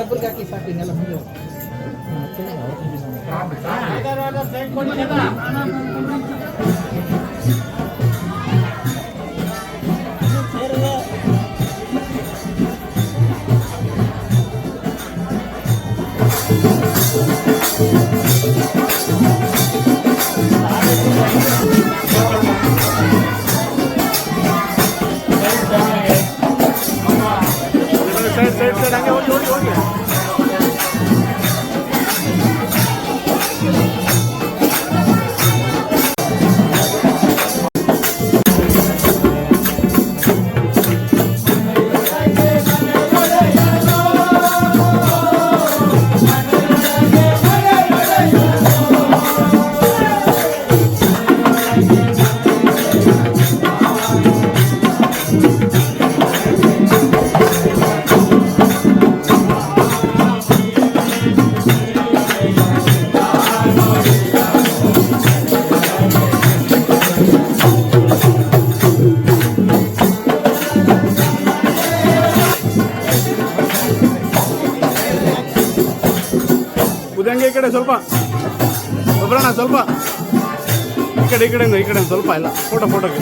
ರಬ್ಬರ್ ಹಾಕಿ ಸಾಕು ಇನ್ನೆಲ್ಲ ಮುಂದೆ ಉದಂಗೆ ಈ ಕಡೆ ಸ್ವಲ್ಪ ಒಬ್ಬರಣ್ಣ ಸ್ವಲ್ಪ ಈ ಕಡೆ ಸ್ವಲ್ಪ ಇಲ್ಲ ಫೋಟೋಗೆ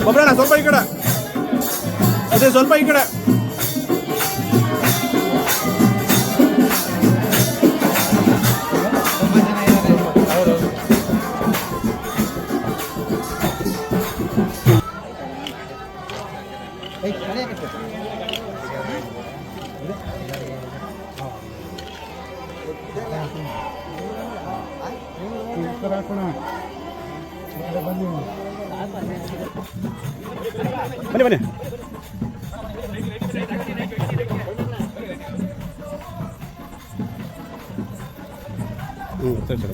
ಒಬ್ಬರಣ್ಣ ಸ್ವಲ್ಪ ಈ ಕಡೆ ಅದೇ ಸ್ವಲ್ಪ ಈ ಕಡೆ ಬನ್ನಿ ಸರಿ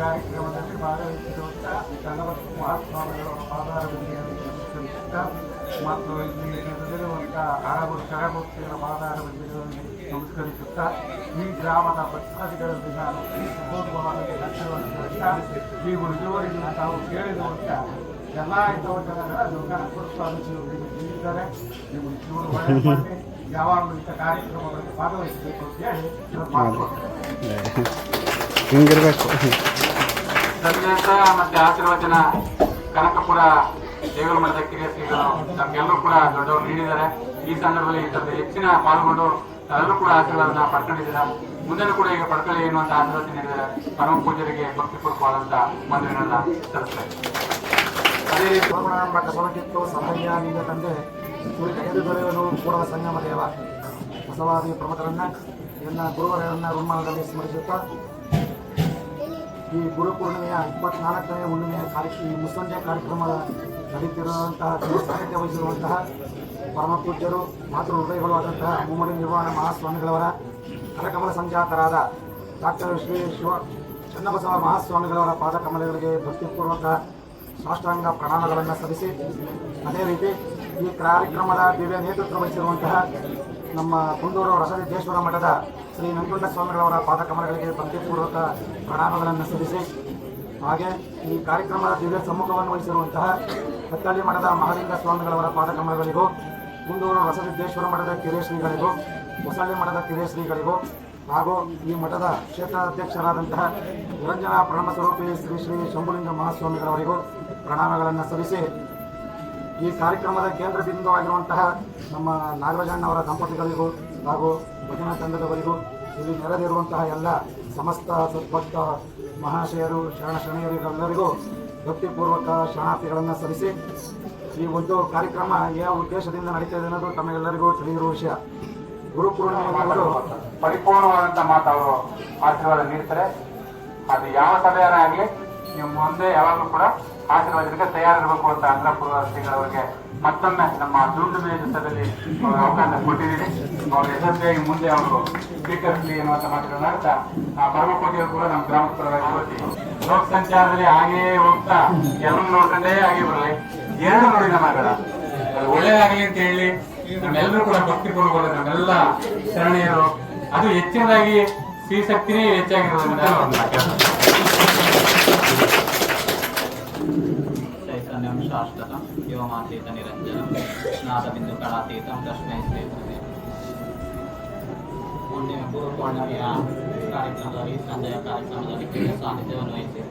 ಕಾರ್ಯಕ್ರಮದಲ್ಲಿ ಭಾಗವಹಿಸಿರುವಂಥ ಗಣಪತಿ ಮಹಾಸ್ವಾಮಿಗಳ ಪಾದಾರವಿಂದಗಳನ್ನು ನಮಸ್ಕರಿಸುತ್ತಾ ಮತ್ತು ಇಲ್ಲಿ ನಡೆದಿರುವಂಥ ಹಲವಾರು ಶರಭಕ್ತಿಗಳ ಪಾದಾರವಿಂದಗಳನ್ನು ನಮಸ್ಕರಿಸುತ್ತಾ ಈ ಗ್ರಾಮದ ಭಕ್ತಾದಿಗಳಲ್ಲಿ ನಾನು ಅಪೂರ್ವವಾಗಿ ಲಕ್ಷ್ಯವನ್ನು ಹೇಳ್ತಾ ನೀವು ಇದುವರೆಗೂ ತಾವು ಕೇಳಿರುವಂಥ ಎಲ್ಲ ಇಂಥವರ ಸ್ವಾಮೀಜಿಯವರು ಇದ್ದಾರೆ. ನೀವು ಇವರು ಒಳ್ಳೆ ಮಾಡಿ ಯಾವಾಗಲೂ ಇಂಥ ಕಾರ್ಯಕ್ರಮಗಳಲ್ಲಿ ಭಾಗವಹಿಸಬೇಕು ಅಂತ ಹೇಳಿ ಹಿಂಗಿರ್ಬೇಕು. ಸಂದೇಶ ಮತ್ತೆ ಆಶೀರ್ವಚನ ಕನಕಪುರ ದೇವರ ಮಠದ ಕಿರಿಯ ಶ್ರೀಗಳು ನಮಗೆಲ್ಲರೂ ಕೂಡ ದೊಡ್ಡವರು ನೀಡಿದ್ದಾರೆ. ಈ ಸಂದರ್ಭದಲ್ಲಿ ಇಂಥದ್ದು ಹೆಚ್ಚಿನ ಪಾಲ್ಗೊಂಡು ಎಲ್ಲರೂ ಕೂಡ ಆಶೀರ್ವಾದನ ಪಡ್ಕೊಂಡಿದ್ದೀರಾ. ಮುಂದೆನೂ ಕೂಡ ಈಗ ಪಡ್ಕೊಳ್ಳಿ ಎನ್ನುವಂಥ ಆಶೀರ್ವಾದ ನೀಡಿದ್ದಾರೆ. ಪರಮ ಪೂಜರಿಗೆ ಭಕ್ತಿಪೂರ್ವವಾದಂಥ ಮನವಿಯನ್ನ ಸಲ್ಲಿಸ್ತಾರೆ. ಅದೇ ರೀತಿ ಮಠ ಸೊಲಗಿತ್ತು ಸಮಯ ನಿಂದ ತಂದೆ ಸೂರ್ಯ ತೆಗೆದು ದೊರೆಯಲು ಕೂಡ ಸಂಗಮ ದೇವ ಬಸವಾದಿ ಪ್ರಮುಖರನ್ನ ಎಲ್ಲ ಗುರುವರನ್ನ ಋನ್ಮಾನದಲ್ಲಿ ಸ್ಮರಿಸುತ್ತಾ ಈ ಗುರುಪೂರ್ಣಿಮೆಯ 24ನೇ ಹುಣ್ಣಿಮೆಯ ಈ ಮುಸ್ಸಂಜೆ ಕಾರ್ಯಕ್ರಮ ನಡೀತಿರುವಂತಹ ಸಾಹಿತ್ಯ ವಹಿಸಿರುವಂತಹ ಪರಮ ಪೂಜ್ಯರು ಮಾತೃ ಹೃದಯಗಳು ಆದಂತಹ ಮುಮ್ಮಡಿ ನಿರ್ವಾಣ ಮಹಾಸ್ವಾಮಿಗಳವರ ಕರಕಮಲ ಸಂಜಾತರಾದ ಡಾಕ್ಟರ್ ಶ್ರೀ ಚನ್ನಬಸವ ಮಹಾಸ್ವಾಮಿಗಳವರ ಪಾದಕಮಲಗಳಿಗೆ ಭಕ್ತಿಪೂರ್ವಕ ಸಾಷ್ಟಾಂಗ ಪ್ರಣಾಮಗಳನ್ನು ಸಲ್ಲಿಸಿ ಅದೇ ರೀತಿ ಈ ಕಾರ್ಯಕ್ರಮದ ದಿವ್ಯ ನೇತೃತ್ವ ವಹಿಸಿರುವಂತಹ ನಮ್ಮ ಕುಂದೂರು ರಸಸಿದ್ದೇಶ್ವರ ಮಠದ ಶ್ರೀ ನಂಜುಂಡ ಸ್ವಾಮಿಗಳವರ ಪಾದಕಮಲಗಳಿಗೆ ಭಕ್ತಿಪೂರ್ವಕ ಪ್ರಣಾಮಗಳನ್ನು ಸಲ್ಲಿಸಿ ಹಾಗೆ ಈ ಕಾರ್ಯಕ್ರಮದ ದಿವ್ಯ ಸಮ್ಮುಖವನ್ನು ವಹಿಸಿರುವಂತಹ ಕತ್ತಳ್ಳಿ ಮಠದ ಮಹಾಲಿಂಗ ಸ್ವಾಮಿಗಳವರ ಪಾದಕಮಲಗಳಿಗೂ ಕುಂದೂರು ರಸಸಿದ್ದೇಶ್ವರ ಮಠದ ಕಿರಿಯ ಶ್ರೀಗಳಿಗೂ ಹೊಸಳ್ಳಿ ಮಠದ ಕಿರಿಯ ಶ್ರೀಗಳಿಗೂ ಹಾಗೂ ಈ ಮಠದ ಕ್ಷೇತ್ರಾಧ್ಯಕ್ಷರಾದಂತಹ ನಿರಂಜನ ಪ್ರಣಮ ಸ್ವರೂಪಿ ಶ್ರೀ ಶ್ರೀ ಶಂಭುಲಿಂಗ ಮಹಾಸ್ವಾಮಿಗಳವರಿಗೂ ಪ್ರಣಾಮಗಳನ್ನು ಸಲ್ಲಿಸಿ ಈ ಕಾರ್ಯಕ್ರಮದ ಕೇಂದ್ರ ಬಿಂದುವಾಗಿರುವಂತಹ ನಮ್ಮ ನಾಗರಾಜಣ್ಣವರ ದಂಪತಿಗಳಿಗೂ ಹಾಗೂ ಭಜನಾ ತಂಡದವರಿಗೂ ಇಲ್ಲಿ ನೆರೆದಿರುವಂತಹ ಎಲ್ಲ ಸಮಸ್ತ ಸದ್ಭಕ್ತ ಮಹಾಶಯರು ಶರಣರಿಗೆಲ್ಲರಿಗೂ ಭಕ್ತಿಪೂರ್ವಕ ಶರಣಾರ್ಥಿಗಳನ್ನು ಸಲ್ಲಿಸಿ ಈ ಒಂದು ಕಾರ್ಯಕ್ರಮ ಯಾವ ಉದ್ದೇಶದಿಂದ ನಡೀತಾ ಇದೆ ಅನ್ನೋದು ತಮಗೆಲ್ಲರಿಗೂ ತಿಳಿದಿರುವ ವಿಷಯ. ಗುರುಪೂರ್ಣಿಮೆಯವರು ಪರಿಪೂರ್ಣವಾದಂಥ ಮಾತು ಅವರು ಆಶೀರ್ವಾದ ನೀಡ್ತಾರೆ. ಅದು ಯಾವ ಸಭೆಯಾರ ಆಗಲಿ ನೀವು ಮುಂದೆ ಯಾವಾಗಲೂ ಕೂಡ ಆಶೀರ್ವಾದಕ್ಕೆ ತಯಾರಿರಬೇಕು ಅಂತ ಅಂದ್ರಪುರ ಶ್ರೀಗಳವರಿಗೆ ಮತ್ತೊಮ್ಮೆ ನಮ್ಮ ದುಂಡುಮೆ ದಿವಸದಲ್ಲಿ ಅವಕಾಶ ಕೊಟ್ಟಿದ್ದೀರಿ. ಅವರು ಯಶಸ್ವಿಯಾಗಿ ಮುಂದೆ ಅವರು ಸ್ವೀಕರಿಸಲಿ ಎನ್ನುವಂಥ ಮಾತುಗಳನ್ನು ಆಡ್ತಾ ಪರಮಪೂಜೆಯವರು ಕೂಡ ನಮ್ಮ ಗ್ರಾಮದ ಪರವಾಗಿ ಲೋಕ ಸಂಚಾರದಲ್ಲಿ ಹಾಗೇ ಹೋಗ್ತಾ ಎಲ್ಲರೂ ನೋಡ್ಕೊಂಡೇ ಹಾಗೆ ಬರಲಿ. ಎರಡು ನೋಡಿ ನಮ್ಮಗಳ ಒಳ್ಳೇದಾಗಲಿ ಅಂತ ಹೇಳಿ ನಮ್ಮೆಲ್ಲರೂ ಕೂಡ ಭಕ್ತಿಪೂರ್ವಕ ನಮ್ಮೆಲ್ಲ ಶರಣೀಯರು ಅದು ಹೆಚ್ಚಿನದಾಗಿ ಶ್ರೀಶಕ್ತಿನೇ ಹೆಚ್ಚಾಗಿರೋದ್ರಿಂದ ಚೈತನ್ಯಂ ಶಾಶ್ವತಂ ಶಿವಮಾತೀತ ನಿರಂಜನಂ ನಾದಬಿಂದು ಕಳಾತೀತಂ ತಸ್ಮೈ ಶ್ರೀ ಗುರುವೇ. ಹುಣ್ಣಿಮೆ ಗುರು ಪೌರ್ಣಮಿಯ ಕಾರ್ಯಕ್ರಮದಲ್ಲಿ ಸಂಜೆಯ ಕಾರ್ಯಕ್ರಮದಲ್ಲಿ ಸಾನ್ನಿಧ್ಯವನ್ನು ವಹಿಸಿ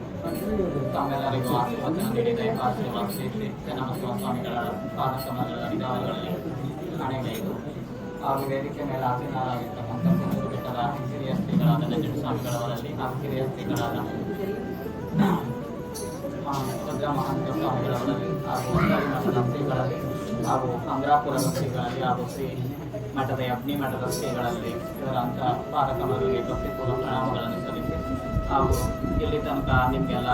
ತಮ್ಮೆಲ್ಲರಿಗೂ ಆಶೀರ್ವಚನ ನೀಡಿದ ಆಶೀರ್ವಾದ ಶ್ರೀ ಶ್ರೀ ಚನ್ನಬಸವ ಸ್ವಾಮಿಗಳ ಪಾದಕಮಲಗಳ ವಿಧಾನಗಳಲ್ಲಿ ಕಾಣೆಗೈದು ಹಾಗೂ ವೇದಿಕೆ ಮೇಲೆ ಆಸೀನರಾಗಿರ್ತಕ್ಕಂಥ ಕುಂದೂರು ಬೆಟ್ಟದ ಹಿರಿಯ ಶ್ರೀಗಳಾದ ನಂಜುಂಡ ಸ್ವಾಮಿಗಳವರಲ್ಲಿ ಹಾಗೂ ಹಿರಿಯ ಶ್ರೀಗಳಾದ ಭದ್ರ ಮಹಾಂತ ಸ್ವಾಮಿಗಳವರಲ್ಲಿ ಹಾಗೂ ಹೊಸಳ್ಳಿ ಮಠದ ಶ್ರೀಗಳಲ್ಲಿ ಹಾಗೂ ಅಂಗ್ರಾಪುರದ ಶ್ರೀಗಳಲ್ಲಿ ಹಾಗೂ ಶ್ರೀ ಮಠದ ಅಗ್ನಿ ಮಠದ ಶ್ರೀಗಳಲ್ಲಿ ಇವರಂಥ ಪಾದಕಮಲಗಳಿಗೆ ಭಕ್ತಿಪೂರ್ವ ಪ್ರಣಾಮಗಳನ್ನು ಸಲ್ಲಿಸಿ ಹಾಗೂ ಇಲ್ಲಿ ತನಕ ನಿಮಗೆಲ್ಲ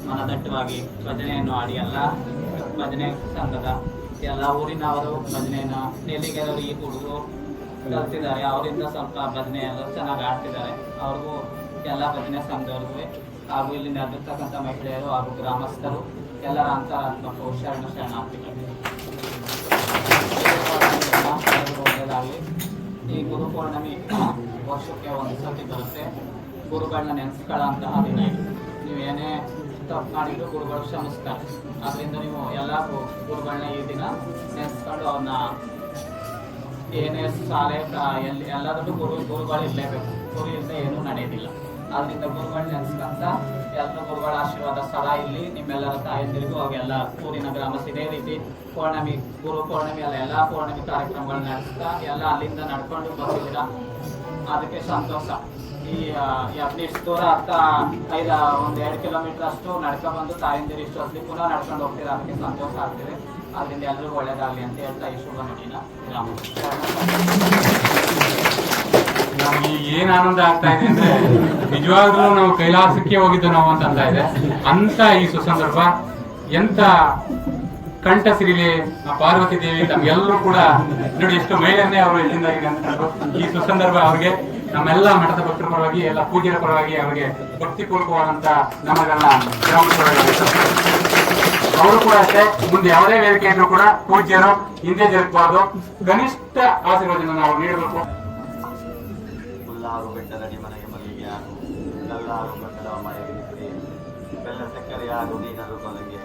ಮನದಟ್ಟವಾಗಿ ಭಜನೆಯನ್ನು ಆಡಿ ಎಲ್ಲ ಭಜನೆ ಸಂಘದ ಎಲ್ಲ ಊರಿನವರು ಭಜನೆಯನ್ನು ನೆಲ್ಲಿಗೆರವರು ಈ ಹುಡುಗರು ಕಲ್ತಿದ್ದಾರೆ. ಅವರಿಂದ ಸ್ವಲ್ಪ ಭಜನೆ ಎಲ್ಲ ಚೆನ್ನಾಗಿ ಆಡ್ತಿದ್ದಾರೆ. ಅವ್ರಿಗೂ ಎಲ್ಲ ಭಜನೆ ಸಂಘದವ್ರಿಗೂ ಹಾಗೂ ಇಲ್ಲಿ ನಡೆದಿರ್ತಕ್ಕಂಥ ಮಹಿಳೆಯರು ಹಾಗೂ ಗ್ರಾಮಸ್ಥರು ಎಲ್ಲರ ಅಂತರಾತ್ಮಕ ಶರಣಾರ್ಥಿಗಳು ಒಳ್ಳೆಯದಾಗಲಿ. ಈ ಗುರು ಪೌರ್ಣಮಿ ವರ್ಷಕ್ಕೆ ಒಂದು ಸರ್ತಿ ಬರುತ್ತೆ. ಗುರುಗಳನ್ನ ನೆನೆಸ್ಕೊಳ್ಳೋಂತಹ ದಿನ ಇದು. ನೀವೇನೇ ತಪ್ಪು ಮಾಡಿದ್ರು ಗುರುಗಳು ಕ್ಷಮಿಸ್ತಾರೆ. ಅದರಿಂದ ನೀವು ಎಲ್ಲ ಗುರುಗಳನ್ನ ಈ ದಿನ ನೆನೆಸ್ಕೊಂಡು ಅವ್ರನ್ನ ಏನೇ ಶಾಲೆ ಎಲ್ಲಿ ಎಲ್ಲದಕ್ಕೂ ಗುರುಗಳು ಇರಲೇಬೇಕು. ಗುರು ಇಲ್ಲದೆ ಏನೂ ನಡೆಯೋದಿಲ್ಲ. ಅದರಿಂದ ಗುರುಗಳು ನೆನೆಸ್ಕೊಂತ ಎಲ್ಲ ಗುರುಗಳ ಆಶೀರ್ವಾದ ಸದಾ ಇಲ್ಲಿ ನಿಮ್ಮೆಲ್ಲರ ತಾಯಂದಿರಿಗೂ ಅವೆಲ್ಲ ಊರಿನ ಗ್ರಾಮಸ್ಥರು ಇದೇ ರೀತಿ ಪೌರ್ಣಮಿ ಗುರು ಪೌರ್ಣಮಿ ಅಲ್ಲ ಎಲ್ಲ ಪೌರ್ಣಮಿ ಕಾರ್ಯಕ್ರಮಗಳನ್ನ ನಡೆಸ್ತಾ ಎಲ್ಲ ಅಲ್ಲಿಂದ ನಡ್ಕೊಂಡು ಬರ್ತಿದ್ದೀರ. ಅದಕ್ಕೆ ಸಂತೋಷ. ಈ ಇಷ್ಟು ದೂರ ಒಂದು 2 ಕಿಲೋಮೀಟರ್ ಅಷ್ಟು ನಡ್ಕೊಂಡ್ಬಂದು ತಾಯಂದಿರು ಇಷ್ಟು ಹೊತ್ತಿ ಪುನಃ ನಡ್ಕೊಂಡು ಹೋಗ್ತೀರ. ಅದಕ್ಕೆ ಸಂತೋಷ ಆಗ್ತಿದೆ. ಅದರಿಂದ ಎಲ್ರಿಗೂ ಒಳ್ಳೇದಾಗಲಿ ಅಂತ ಹೇಳ್ತಾ ಈ ಶುಭ ನುಡಿನ ನಮ್ಗೆ ಏನ್ ಆನಂದ ಆಗ್ತಾ ಇದೆ ಅಂದ್ರೆ ನಿಜವಾಗ್ಲೂ ನಾವು ಕೈಲಾಸಕ್ಕೆ ಹೋಗಿದ್ದು ನಾವು ಅಂತ ಇದೆ ಅಂತ ಈ ಸುಸಂದರ್ಭ ಎಂತ ಕಂಠ ಸಿರಿಲಿ ಆ ಪಾರ್ವತಿ ದೇವಿ ತಮ್ಗೆಲ್ಲರೂ ಕೂಡ ನೋಡಿ ಎಷ್ಟು ಮೈಲನ್ನೇ ಅವರು ಇಲ್ಲಿಂದ ಈಗ ಅಂದ್ಕೊಂಡು ಈ ಸುಸಂದರ್ಭ ಅವ್ರಿಗೆ ನಮ್ಮೆಲ್ಲ ಮಠದ ಭಕ್ತರ ಪರವಾಗಿ ಎಲ್ಲ ಪೂಜ್ಯರ ಪರವಾಗಿ ಅವರಿಗೆ ಭಕ್ತಿಪೂರ್ವಕವಾದಂತ ನಮಗೆಲ್ಲ ಅವರು ಕೂಡ ಅಷ್ಟೇ ಮುಂದೆ ಯಾವುದೇ ವೇದಿಕೆ ಇದ್ರೂ ಕೂಡ ಪೂಜ್ಯರು ಹಿಂದೆ ಜರುಗಬಾರ್ದು, ಕನಿಷ್ಠ ಆಶೀರ್ವಾದವನ್ನು ನಾವು ನೀಡಬೇಕು. ಹುಲ್ಲಾರು ಬೆಟ್ಟದಡಿ ಮನೆಗೆ ಮಲ್ಲಿಗೆ ಆಗು, ಕಲ್ಲಾರು ಕಟ್ಟಡವ ಮನೆಗೆ ನಿತ್ರಿ, ಬೆಲ್ಲ ಸಕ್ಕರೆಯಾಗು ನೀನರು ಕೊನೆಗೆ,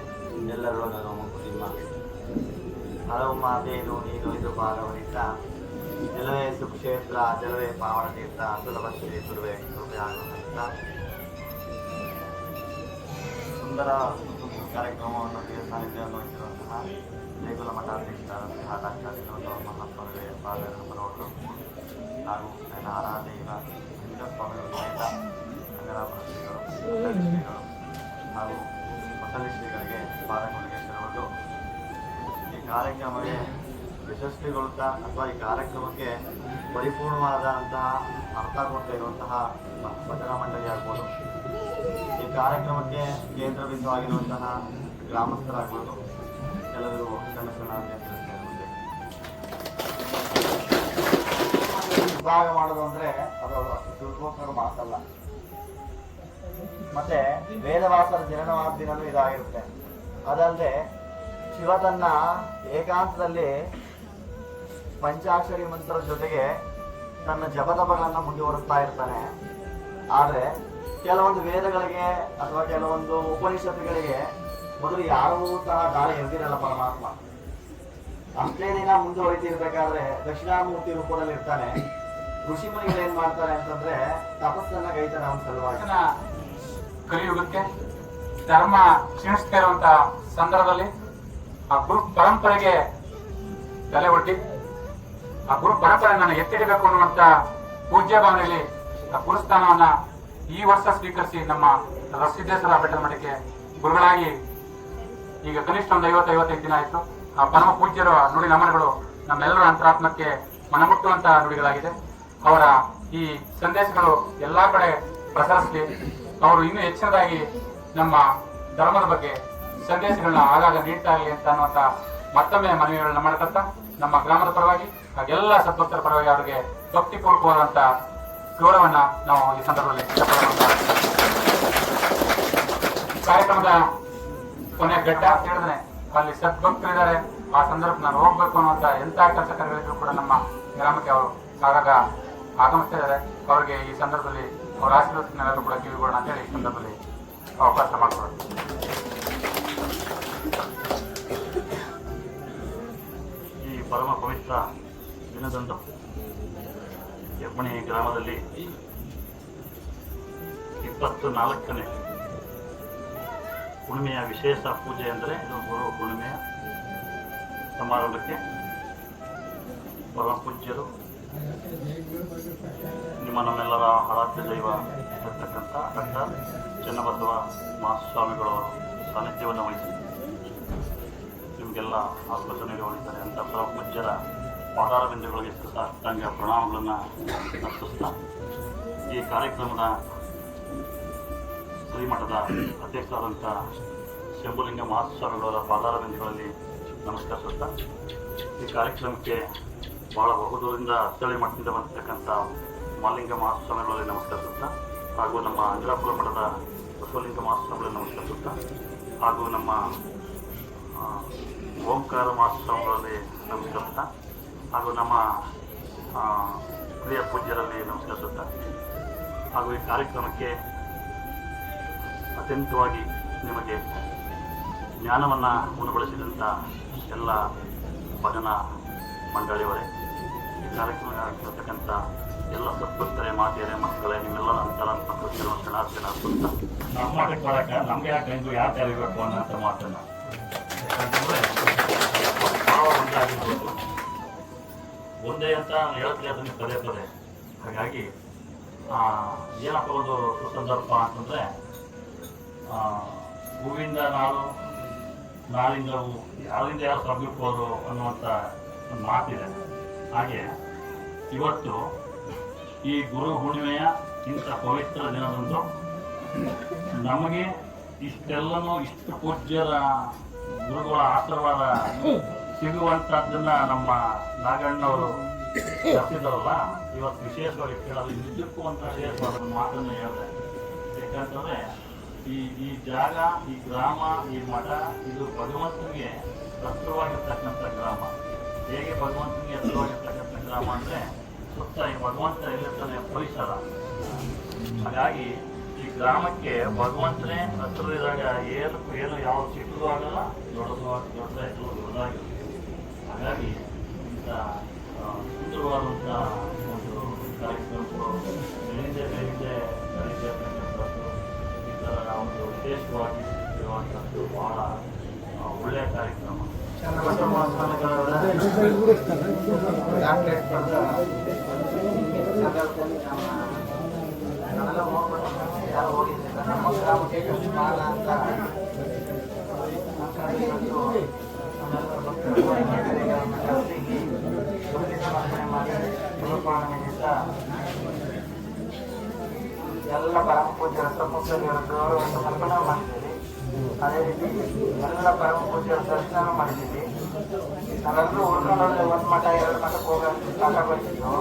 ಎಲ್ಲರೊಳಗನು ಮುಕ್ಕುತಿಮ್ಮ. ಹಲವು ಮಾತೇನು ನೀನು ಇದು ಭಾಗವಹಿತ, ಜಲವೇ ಸುಕ್ಷೇತ್ರ ಜಲವೇ ಪಾವನ ತೀರ್ಥ, ಸುಲಭ ಶ್ರೀ ಸುರುವೆ ಕೃಪೆಯಾಗುವಂತ ಸುಂದರ ಕಾರ್ಯಕ್ರಮವನ್ನು ಸಾನ್ನಿಧ್ಯವನ್ನು ವಹಿಸಿರುವಂತಹ ದೇಗುಲ ಮಠಾಧ್ಯಕ್ಷರಾದಂತಹ ಡಾಕ್ಟರ್ ಮಹಾಸ್ವಾಮಿಗಳ ಪಾದರವರು ಹಾಗೂ ನನ್ನ ಆರಾಧನೆಯ ಸ್ವಾಮಿಗಳು ಸಹಿತ ರಂಗರಾಮನ ಶ್ರೀಗಳು ಹಾಗೂ ಮಸಲಿ ಶ್ರೀಗಳಿಗೆ ಪಾದಗಳಿಗೆ ಶರಣರು. ಈ ಕಾರ್ಯಕ್ರಮಕ್ಕೆ ಯಶಸ್ವಿಗೊಳ್ಳುತ್ತಾ ಅಥವಾ ಈ ಕಾರ್ಯಕ್ರಮಕ್ಕೆ ಪರಿಪೂರ್ಣವಾದಂತಹ ಅರ್ಥ ಕೊಡ್ತಾ ಇರುವಂತಹ ಭಜನಾ ಮಂಡಳಿ ಆಗ್ಬೋದು, ಈ ಕಾರ್ಯಕ್ರಮಕ್ಕೆ ಕೇಂದ್ರ ಬಿಂದುವಾಗಿರುವಂತಹ ಗ್ರಾಮಸ್ಥರಾಗ್ಬೋದು, ಎಲ್ಲರಿಗೂ ವಿಭಾಗ ಮಾಡೋದು ಅಂದ್ರೆ ಅದು ಅಷ್ಟು ಸುಲಭಕರ ಮಾತಲ್ಲ. ಮತ್ತೆ ವೇದವಾಸರ ಜನನವಾದ ದಿನವೂ ಇದಾಗಿರುತ್ತೆ. ಅದಲ್ಲದೆ ಶಿವ ತನ್ನ ಏಕಾಂತದಲ್ಲಿ ಪಂಚಾಕ್ಷರಿ ಮಂತ್ರದ ಜೊತೆಗೆ ತನ್ನ ಜಪತಪಗಳನ್ನು ಮುಂದುವರಿಸ್ತಾ ಇರ್ತಾನೆ. ಆದ್ರೆ ಕೆಲವೊಂದು ವೇದಗಳಿಗೆ ಅಥವಾ ಕೆಲವೊಂದು ಉಪನಿಷತ್ತುಗಳಿಗೆ ಮೊದಲು ಯಾರೂ ಸಹ ದಾಳಿ ಎರೆದಿರಲ್ಲ ಪರಮಾತ್ಮ. ಅಷ್ಟೇ ದಿನ ಮುಂದುವರಿತಿರ್ಬೇಕಾದ್ರೆ ದಕ್ಷಿಣಾಮೂರ್ತಿ ರೂಪದಲ್ಲಿ ಇರ್ತಾನೆ. ಋಷಿಮುನಿಗಳು ಏನ್ ಮಾಡ್ತಾರೆ ಅಂತಂದ್ರೆ ತಪಸ್ಸನ್ನ ಗೈತಾನೆ ಅವನ ಸಲುವಾಗಿ. ಕಲಿಯುಗಕ್ಕೆ ಧರ್ಮ ಕ್ಷೀಣಿಸ್ತಾ ಇರುವಂತ ಸಂದರ್ಭದಲ್ಲಿ ಆ ಗುರು ಪರಂಪರೆಗೆ ತಲೆ ಒಡ್ಡಿ ಆ ಗುರು ಪರಂಪರೆಯನ್ನು ಎತ್ತಿಡಬೇಕು ಅನ್ನುವಂತ ಪೂಜ್ಯ ಭಾವನೆಯಲ್ಲಿ ಆ ಗುರುಸ್ಥಾನವನ್ನ ಈ ವರ್ಷ ಸ್ವೀಕರಿಸಿ ನಮ್ಮ ಸಿದ್ದೇಶ್ವರ ಬೆಟ್ಟದ ಮಠಕ್ಕೆ ಗುರುಗಳಾಗಿ ಈಗ ಕನಿಷ್ಠ ಒಂದು 50-55 ದಿನ ಆಯಿತು. ಆ ಪರಮ ಪೂಜ್ಯರ ನುಡಿ ನಮನಗಳು ನಮ್ಮೆಲ್ಲರ ಅಂತರಾತ್ಮಕ್ಕೆ ಮನಮುಟ್ಟುವಂತ ನುಡಿಗಳಾಗಿದೆ. ಅವರ ಈ ಸಂದೇಶಗಳು ಎಲ್ಲಾ ಕಡೆ ಪ್ರಸರಿಸಲಿ. ಅವರು ಇನ್ನೂ ಹೆಚ್ಚಿನದಾಗಿ ನಮ್ಮ ಧರ್ಮದ ಬಗ್ಗೆ ಸಂದೇಶಗಳನ್ನ ಆಗಾಗ ನೀಡ್ತಾ ಇರಲಿ ಅಂತ ಅನ್ನುವಂತ ಮತ್ತೊಮ್ಮೆ ಮನವಿಗಳನ್ನ ಮಾಡ್ಕೊತಾ ನಮ್ಮ ಗ್ರಾಮದ ಪರವಾಗಿ ಹಾಗೆಲ್ಲ ಸದ್ಭಕ್ತರ ಪರವಾಗಿ ಅವರಿಗೆ ಭಕ್ತಿಪೂರ್ವಕವಾದಂತ ಗೌರವನ್ನ ನಾವು ಈ ಸಂದರ್ಭದಲ್ಲಿ ಕಾರ್ಯಕ್ರಮದ ಕೊನೆ ಘಟ್ಟ ಅಂತ ಹೇಳಿದ್ರೆ ಅಲ್ಲಿ ಸದ್ಭಕ್ತರಿದ್ದಾರೆ. ಆ ಸಂದರ್ಭ ನಾನು ಹೋಗ್ಬೇಕು ಅನ್ನುವಂತ ಎಂತ ಕೆಲಸ ಕಾರ್ಯಗಳಿದ್ರು ಕೂಡ ನಮ್ಮ ಗ್ರಾಮಕ್ಕೆ ಅವರು ಆಗಾಗ ಆಗಮಿಸ್ತಾ ಇದ್ದಾರೆ. ಅವರಿಗೆ ಈ ಸಂದರ್ಭದಲ್ಲಿ ಅವರ ಆಶೀರ್ವಾದನೆಲ್ಲರೂ ಕೂಡ ಕಿವಿಗೊಳ್ಳೋಣ ಅಂತ ಹೇಳಿ ಈ ಸಂದರ್ಭದಲ್ಲಿ ಅವಕಾಶ ಮಾಡಿಕೊಡೋಣ. ಈ ಪರಮ ಪವಿತ್ರ ದಿನದಂದು ಹೆಬ್ಬಣಿ ಗ್ರಾಮದಲ್ಲಿ 24ನೇ ಹುಣ್ಣಿಮೆಯ ವಿಶೇಷ ಪೂಜೆ ಅಂದರೆ ಇದು ಗುರು ಹುಣ್ಣಿಮೆಯ ಸಮಾರಂಭಕ್ಕೆ ಪರಮ ಪೂಜ್ಯರು ನಮ್ಮೆಲ್ಲರ ಆರಾಧ್ಯ ದೈವ ಇರತಕ್ಕಂಥ ಡಾಕ್ಟರ್ ಚನ್ನಬಸವ ಮಹಾಸ್ವಾಮಿಗಳವರು ಸಾನ್ನಿಧ್ಯವನ್ನು ವಹಿಸಿ ನಿಮಗೆಲ್ಲ ಆಸ್ಪತ್ರೆ ನೀಡಿದ್ದಾರೆ ಅಂತ ಪರಮ ಪೂಜ್ಯರ ಪಾದಾರ ಬಿಂದುಗಳಿಗೆ ತಂಗ ಪ್ರಣಾಮಗಳನ್ನು ಅರ್ಪಿಸ್ತಾ ಈ ಕಾರ್ಯಕ್ರಮದ ಶ್ರೀಮಠದ ಅಧ್ಯಕ್ಷರಾದಂಥ ಶಂಭುಲಿಂಗ ಮಹಾಸ್ವಾಮಿಗಳವರ ಪಾದಾರ ಬಿಂದುಗಳಲ್ಲಿ ನಮಸ್ಕರಿಸುತ್ತಾ ಈ ಕಾರ್ಯಕ್ರಮಕ್ಕೆ ಬಹಳ ಬಹುದೂರಿಂದ ಸ್ಥಳೀಯ ಮಠದಿಂದ ಬಂದಿರತಕ್ಕಂಥ ಮಾಲಿಂಗ ಮಹಾಸ್ವಾಮಿಗಳಲ್ಲಿ ನಮಸ್ಕರಿಸುತ್ತಾ ಹಾಗೂ ನಮ್ಮ ಅಂಜರಾಪುರ ಮಠದ ಬಸವಲಿಂಗ ಮಹಾಸ್ವಾಮಿಗಳಲ್ಲಿ ನಮಸ್ಕರಿಸುತ್ತಾ ಹಾಗೂ ನಮ್ಮ ಓಂಕಾರ ಮಹಾಸ್ವಾಮಿಗಳಲ್ಲಿ ನಮಸ್ಕರಿಸುತ್ತಾ ಹಾಗೂ ನಮ್ಮ ಪ್ರಿಯ ಪೂಜ್ಯರಲ್ಲಿ ನಮಸ್ಕರಿಸುತ್ತಾ ಹಾಗೂ ಈ ಕಾರ್ಯಕ್ರಮಕ್ಕೆ ಅತ್ಯಂತವಾಗಿ ನಿಮಗೆ ಜ್ಞಾನವನ್ನು ಉಣಬಡಿಸಿದಂಥ ಎಲ್ಲ ಭಜನಾ ಮಂಡಳಿಯವರೇ, ಈ ಕಾರ್ಯಕ್ರಮಕ್ಕಿರ್ತಕ್ಕಂಥ ಎಲ್ಲ ಸದ್ಭಕ್ತರೇ, ಮಾತೆಯರೇ, ಮಕ್ಕಳೇ, ನಿಮ್ಮೆಲ್ಲರ ಅಂತರಂತ ಶರಣಾರ್ಥಿ ಅರ್ಪಿಸ್ತಾ ನಮ್ಮ ಮಠಕ್ಕೆ ಬರೋಕ್ಕೆ ನಮಗೆ ಯಾಕೆ ಹೆಂಗು ಯಾಕೆ ತೆರಬೇಕು ಅನ್ನೋಂಥ ಮಾತನ್ನು ಯಾಕಂತಂದರೆ ಭಾವ ಒಂದಾಗಿರ್ಬೋದು, ಒಂದೇ ಅಂತ ಹೇಳ್ತೀವಿ ಅದನ್ನು ಪದೇ ಪದೇ. ಹಾಗಾಗಿ ಏನಪ್ಪ ಒಂದು ಸಂದರ್ಭ ಅಂತಂದರೆ ಹೂವಿಂದ ನಾಳಿಂದ ಹೂ, ಯಾರಿಂದ ಯಾರು ಸ್ವರ್ಗಕ್ಕೆ ಹೋದ್ರು ಅನ್ನುವಂಥ ಒಂದು ಮಾತಿದೆ. ಹಾಗೆ ಇವತ್ತು ಈ ಗುರು ಹುಣ್ಣಿಮೆಯ ಇಂಥ ಪವಿತ್ರ ದಿನದಂದು ನಮಗೆ ಇಷ್ಟೆಲ್ಲನೂ ಇಷ್ಟು ಪೂಜ್ಯರ ಗುರುಗಳ ಆಶೀರ್ವಾದ ಸಿಗುವಂಥದ್ದನ್ನು ನಮ್ಮ ನಾಗಣ್ಣವರು ಕರೆಸಿದಾರಲ್ಲ, ಇವತ್ತು ವಿಶೇಷವಾಗಿ ಕೇಳೋದು ನಿಜಕ್ಕೂ ಅಂತ ವಿಶೇಷವಾದ ಒಂದು ಮಾತನ್ನು ಹೇಳಿದೆ. ಯಾಕಂತಂದ್ರೆ ಈ ಜಾಗ, ಈ ಗ್ರಾಮ, ಈ ಮಠ ಇದು ಭಗವಂತನಿಗೆ ಹತ್ತಿರವಾಗಿರ್ತಕ್ಕಂಥ ಗ್ರಾಮ. ಹೇಗೆ ಭಗವಂತನಿಗೆ ಹತ್ತಿರವಾಗಿರ್ತಕ್ಕಂಥ ಗ್ರಾಮ ಅಂದರೆ ಸುತ್ತ ಈ ಭಗವಂತ ಎಲ್ಲಿರ್ತಾನೆ ಪರಿಸರ. ಹಾಗಾಗಿ ಈ ಗ್ರಾಮಕ್ಕೆ ಭಗವಂತನೇ ಹತ್ತಿರದಾಗ ಏನು ಯಾವ ಚಿಕ್ಕದು ಆಗಲ್ಲ, ದೊಡ್ಡದಾಗಿರುತ್ತೆ. ಹಾಗಾಗಿ ಇಂಥ ಸುಂದರವಾದಂಥ ಒಂದು ಕಾರ್ಯಕ್ರಮಗಳು ಬೆಳಿಗ್ಗೆ ನಡೀತಿರ್ತಕ್ಕಂಥದ್ದು, ಈ ಥರ ಒಂದು ವಿಶೇಷವಾಗಿ ಇರುವಂಥದ್ದು ಬಹಳ ಒಳ್ಳೆಯ ಕಾರ್ಯಕ್ರಮ. ನಾನೆಲ್ಲ ಹೋಗ್ಬಿಟ್ಟು ಯಾರು ಹೋಗಿದ್ದಿಲ್ಲ. ನಮ್ಮ ಗ್ರಾಮಕ್ಕೆ ಖರ್ಚು ಮಾಡ ಅಂತ ಸಮರ್ಪಣೆ ಮಾಡಿ ಗುರುಪೌರ್ಣಿಮೆ ದಿವಸ ಎಲ್ಲ ಪರಮ ಪೂಜ್ಯರ ಸಮ್ಮುಖದಲ್ಲಿರೋದು ಸಮರ್ಪಣೆ ಮಾಡಿದ್ದೀವಿ. ಅದೇ ರೀತಿ ಎಲ್ಲ ಪರಮ ಪೂಜ್ಯರ ದರ್ಶನ ಮಾಡಿದ್ದೀವಿ. ನಾವೆಲ್ಲರೂ ಉಳ್ಕೊಂಡಲ್ಲಿ ಒಂದು ಮಠ 2 ಮಠಕ್ಕೆ ಹೋಗೋದು ಸಾಕಾಗೋಯ್ತಿತ್ತು.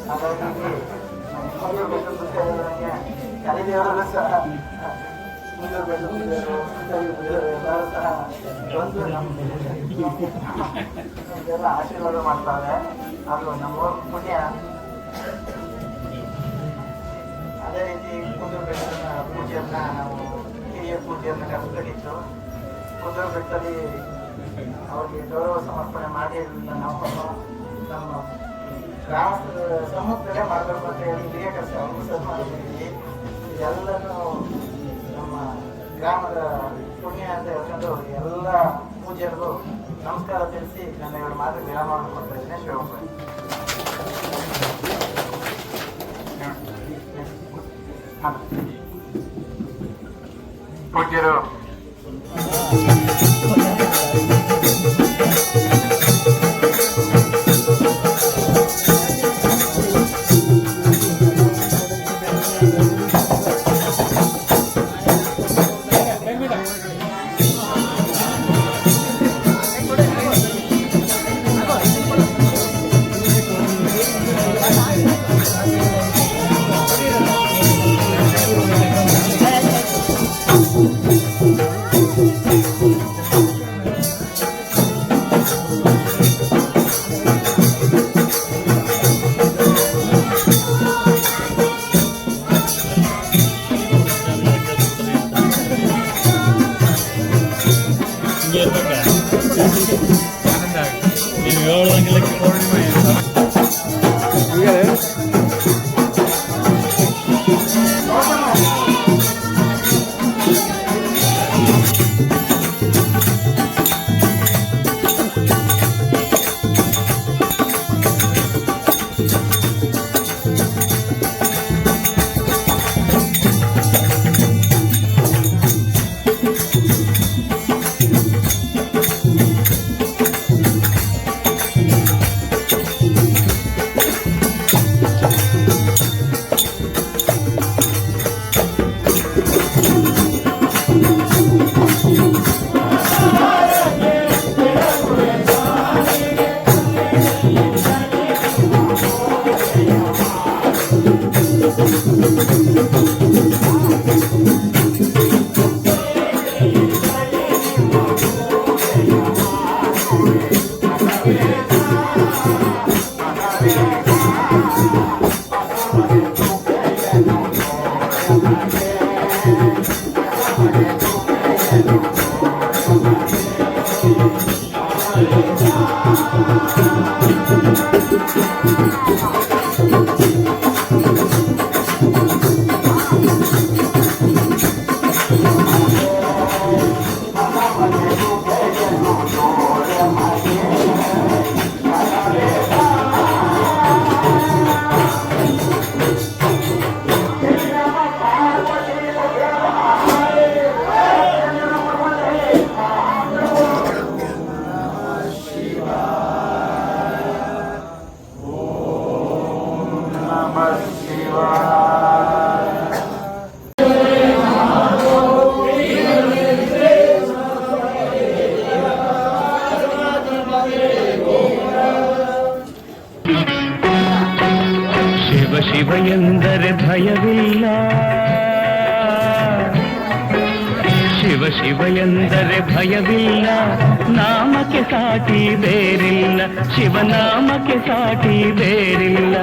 ಹಾಗಾಗಿ ಮುಂದೆ ಬೆಟ್ಟ ಸುತ್ತಲಿಗೆ ಕಲಿದೇವರಲ್ಲೂ ಸಹ ಮುಂದೆ ಬೆಟ್ಟ ಸುತ್ತರು ಎಲ್ಲರೂ ಸಹ ಬಂದು ನಮಗೆಲ್ಲ ಆಶೀರ್ವಾದ ಮಾಡ್ತಾರೆ. ಅದು ನಮ್ಮ ಪುಣ್ಯ. ಅದೇ ರೀತಿ ಕುಂದೂರು ಬೆಟ್ಟದ ಪೂಜೆಯನ್ನ ನಾವು ಹಿರಿಯ ಪೂಜೆಯನ್ನು ಕರೆಸಬೇಕಿತ್ತು. ಕುಂದೂರು ಬೆಟ್ಟದಲ್ಲಿ ಅವ್ರಿಗೆ ಗೌರವ ಸಮರ್ಪಣೆ ಮಾಡಿ ನಾವು ನಮ್ಮ ಗ್ರಾಮದ ಸಮ್ಮುಖದಲ್ಲೇ ಮಾಡಬೇಕು ಅಂತ ಹೇಳಿ ಹಿರಿಯ ಕೆಲಸ ಅವ್ರಿಗೂ ಸಹ ಮಾಡಿದ್ದೀವಿ. ಇದೆಲ್ಲನೂ ನಮ್ಮ ಗ್ರಾಮದ ಪುಣ್ಯ ಅಂತ ಹೇಳ್ಕೊಂಡು ಎಲ್ಲ ಪೂಜೆಯರಿಗೂ ನಮಸ್ಕಾರ ತಿಳಿಸಿ ನನ್ನ 2 ಮಾತು ವಿರಾಮವನ್ನು ಕೊಡ್ತಾ ಇದ್ದೇನೆ. ಶಿವಪ್ಪ ಪೂಜ್ಯರು Thank you. ಶಿವ ಶಿವ ಎಂದರೆ ಭಯವಿಲ್ಲ, ಶಿವ ಶಿವ ಎಂದರೆ ಭಯವಿಲ್ಲ, ನಾಮಕ್ಕೆ ಸಾಟಿ ಬೇರಿಲ್ಲ, ಶಿವನಾಮಕ್ಕೆ ಸಾಟಿ ಬೇರಿಲ್ಲ,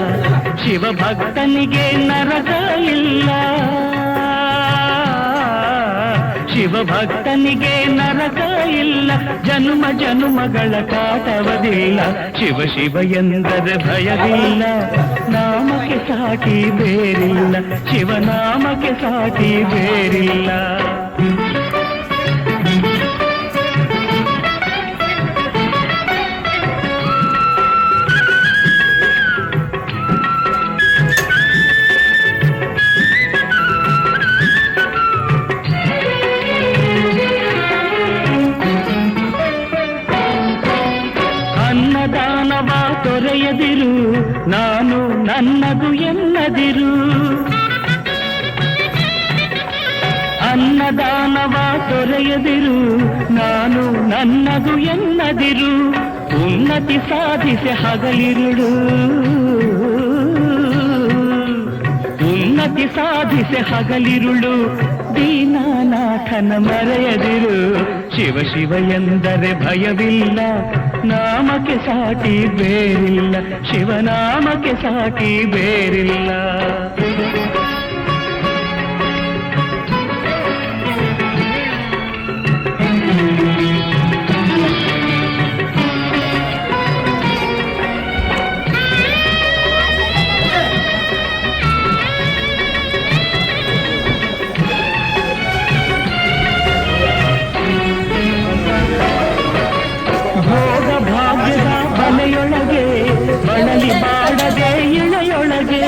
ಶಿವ ಭಕ್ತನಿಗೆ ನರಕ ಇಲ್ಲ, ಶಿವ ಭಕ್ತನಿಗೆ ನರಕ ಇಲ್ಲ, ಜನ್ಮ ಜನ್ಮಗಳ ಕಾಟವದಿಲ್ಲ, ಶಿವ ಶಿವ ಎಂದರೆ ಭಯವಿಲ್ಲ, ನಾಮಕ್ಕೆ ಸಾಟಿ ಬೇರಿಲ್ಲ, ಶಿವನಾಮಕ್ಕೆ ಸಾಟಿ ಬೇರಿಲ್ಲ. ಅನ್ನದಾನವ ತೊರೆಯದಿರು, ನಾನು ನನ್ನದು ಎನ್ನದಿರು, ಅನ್ನದಾನವ ತೊರೆಯದಿರು, ನಾನು ನನ್ನದು ಎನ್ನದಿರು, ಉನ್ನತಿ ಸಾಧಿಸಿ ಹಗಲಿರುಳು, ಉನ್ನತಿ ಸಾಧಿಸಿ ಹಗಲಿರುಳು, ದೀನಾನಾಥನ ಮರೆಯದಿರು, ಶಿವ ಶಿವ ಎಂದರೆ ಭಯವಿಲ್ಲ, ನಾಮಕ್ಕೆ ಸಾಟಿ ಬೇರಿಲ್ಲ, ಶಿವನಾಮಕ್ಕೆ ಸಾಟಿ ಬೇರಿಲ್ಲ. ಭೋಗ ಭಾಗ್ಯದ ಬಲೆಯೊಳಗೆ ಬಳಲಿ ಬಾಡದೆ ಇಳೆಯೊಳಗೆ,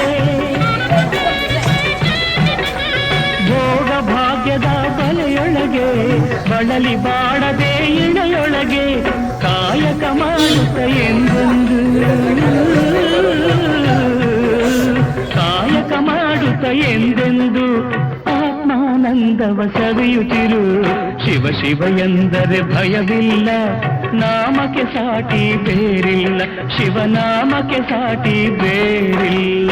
ಭೋಗ ಭಾಗ್ಯದ ಬಲೆಯೊಳಗೆ ಬಳಲಿ ಬಾಡದೆ ಇಳೆಯೊಳಗೆ, ಕಾಯಕ ಮಾಡುತ್ತ ಎಂದೆಂದು, ಕಾಯಕ ಮಾಡುತ್ತ ಎಂದೆಂದು ಆತ್ಮಾನಂದವ ಸವಿಯುತ್ತಿರು, ಶಿವ ಶಿವ ಎಂದರೆ ಭಯವಿಲ್ಲ, ನಾಮಕ್ಕೆ ಸಾಟಿ ಬೇರಿಲ್ಲ, ಶಿವನಾಮಕ್ಕೆ ಸಾಟಿ ಬೇರಿಲ್ಲ.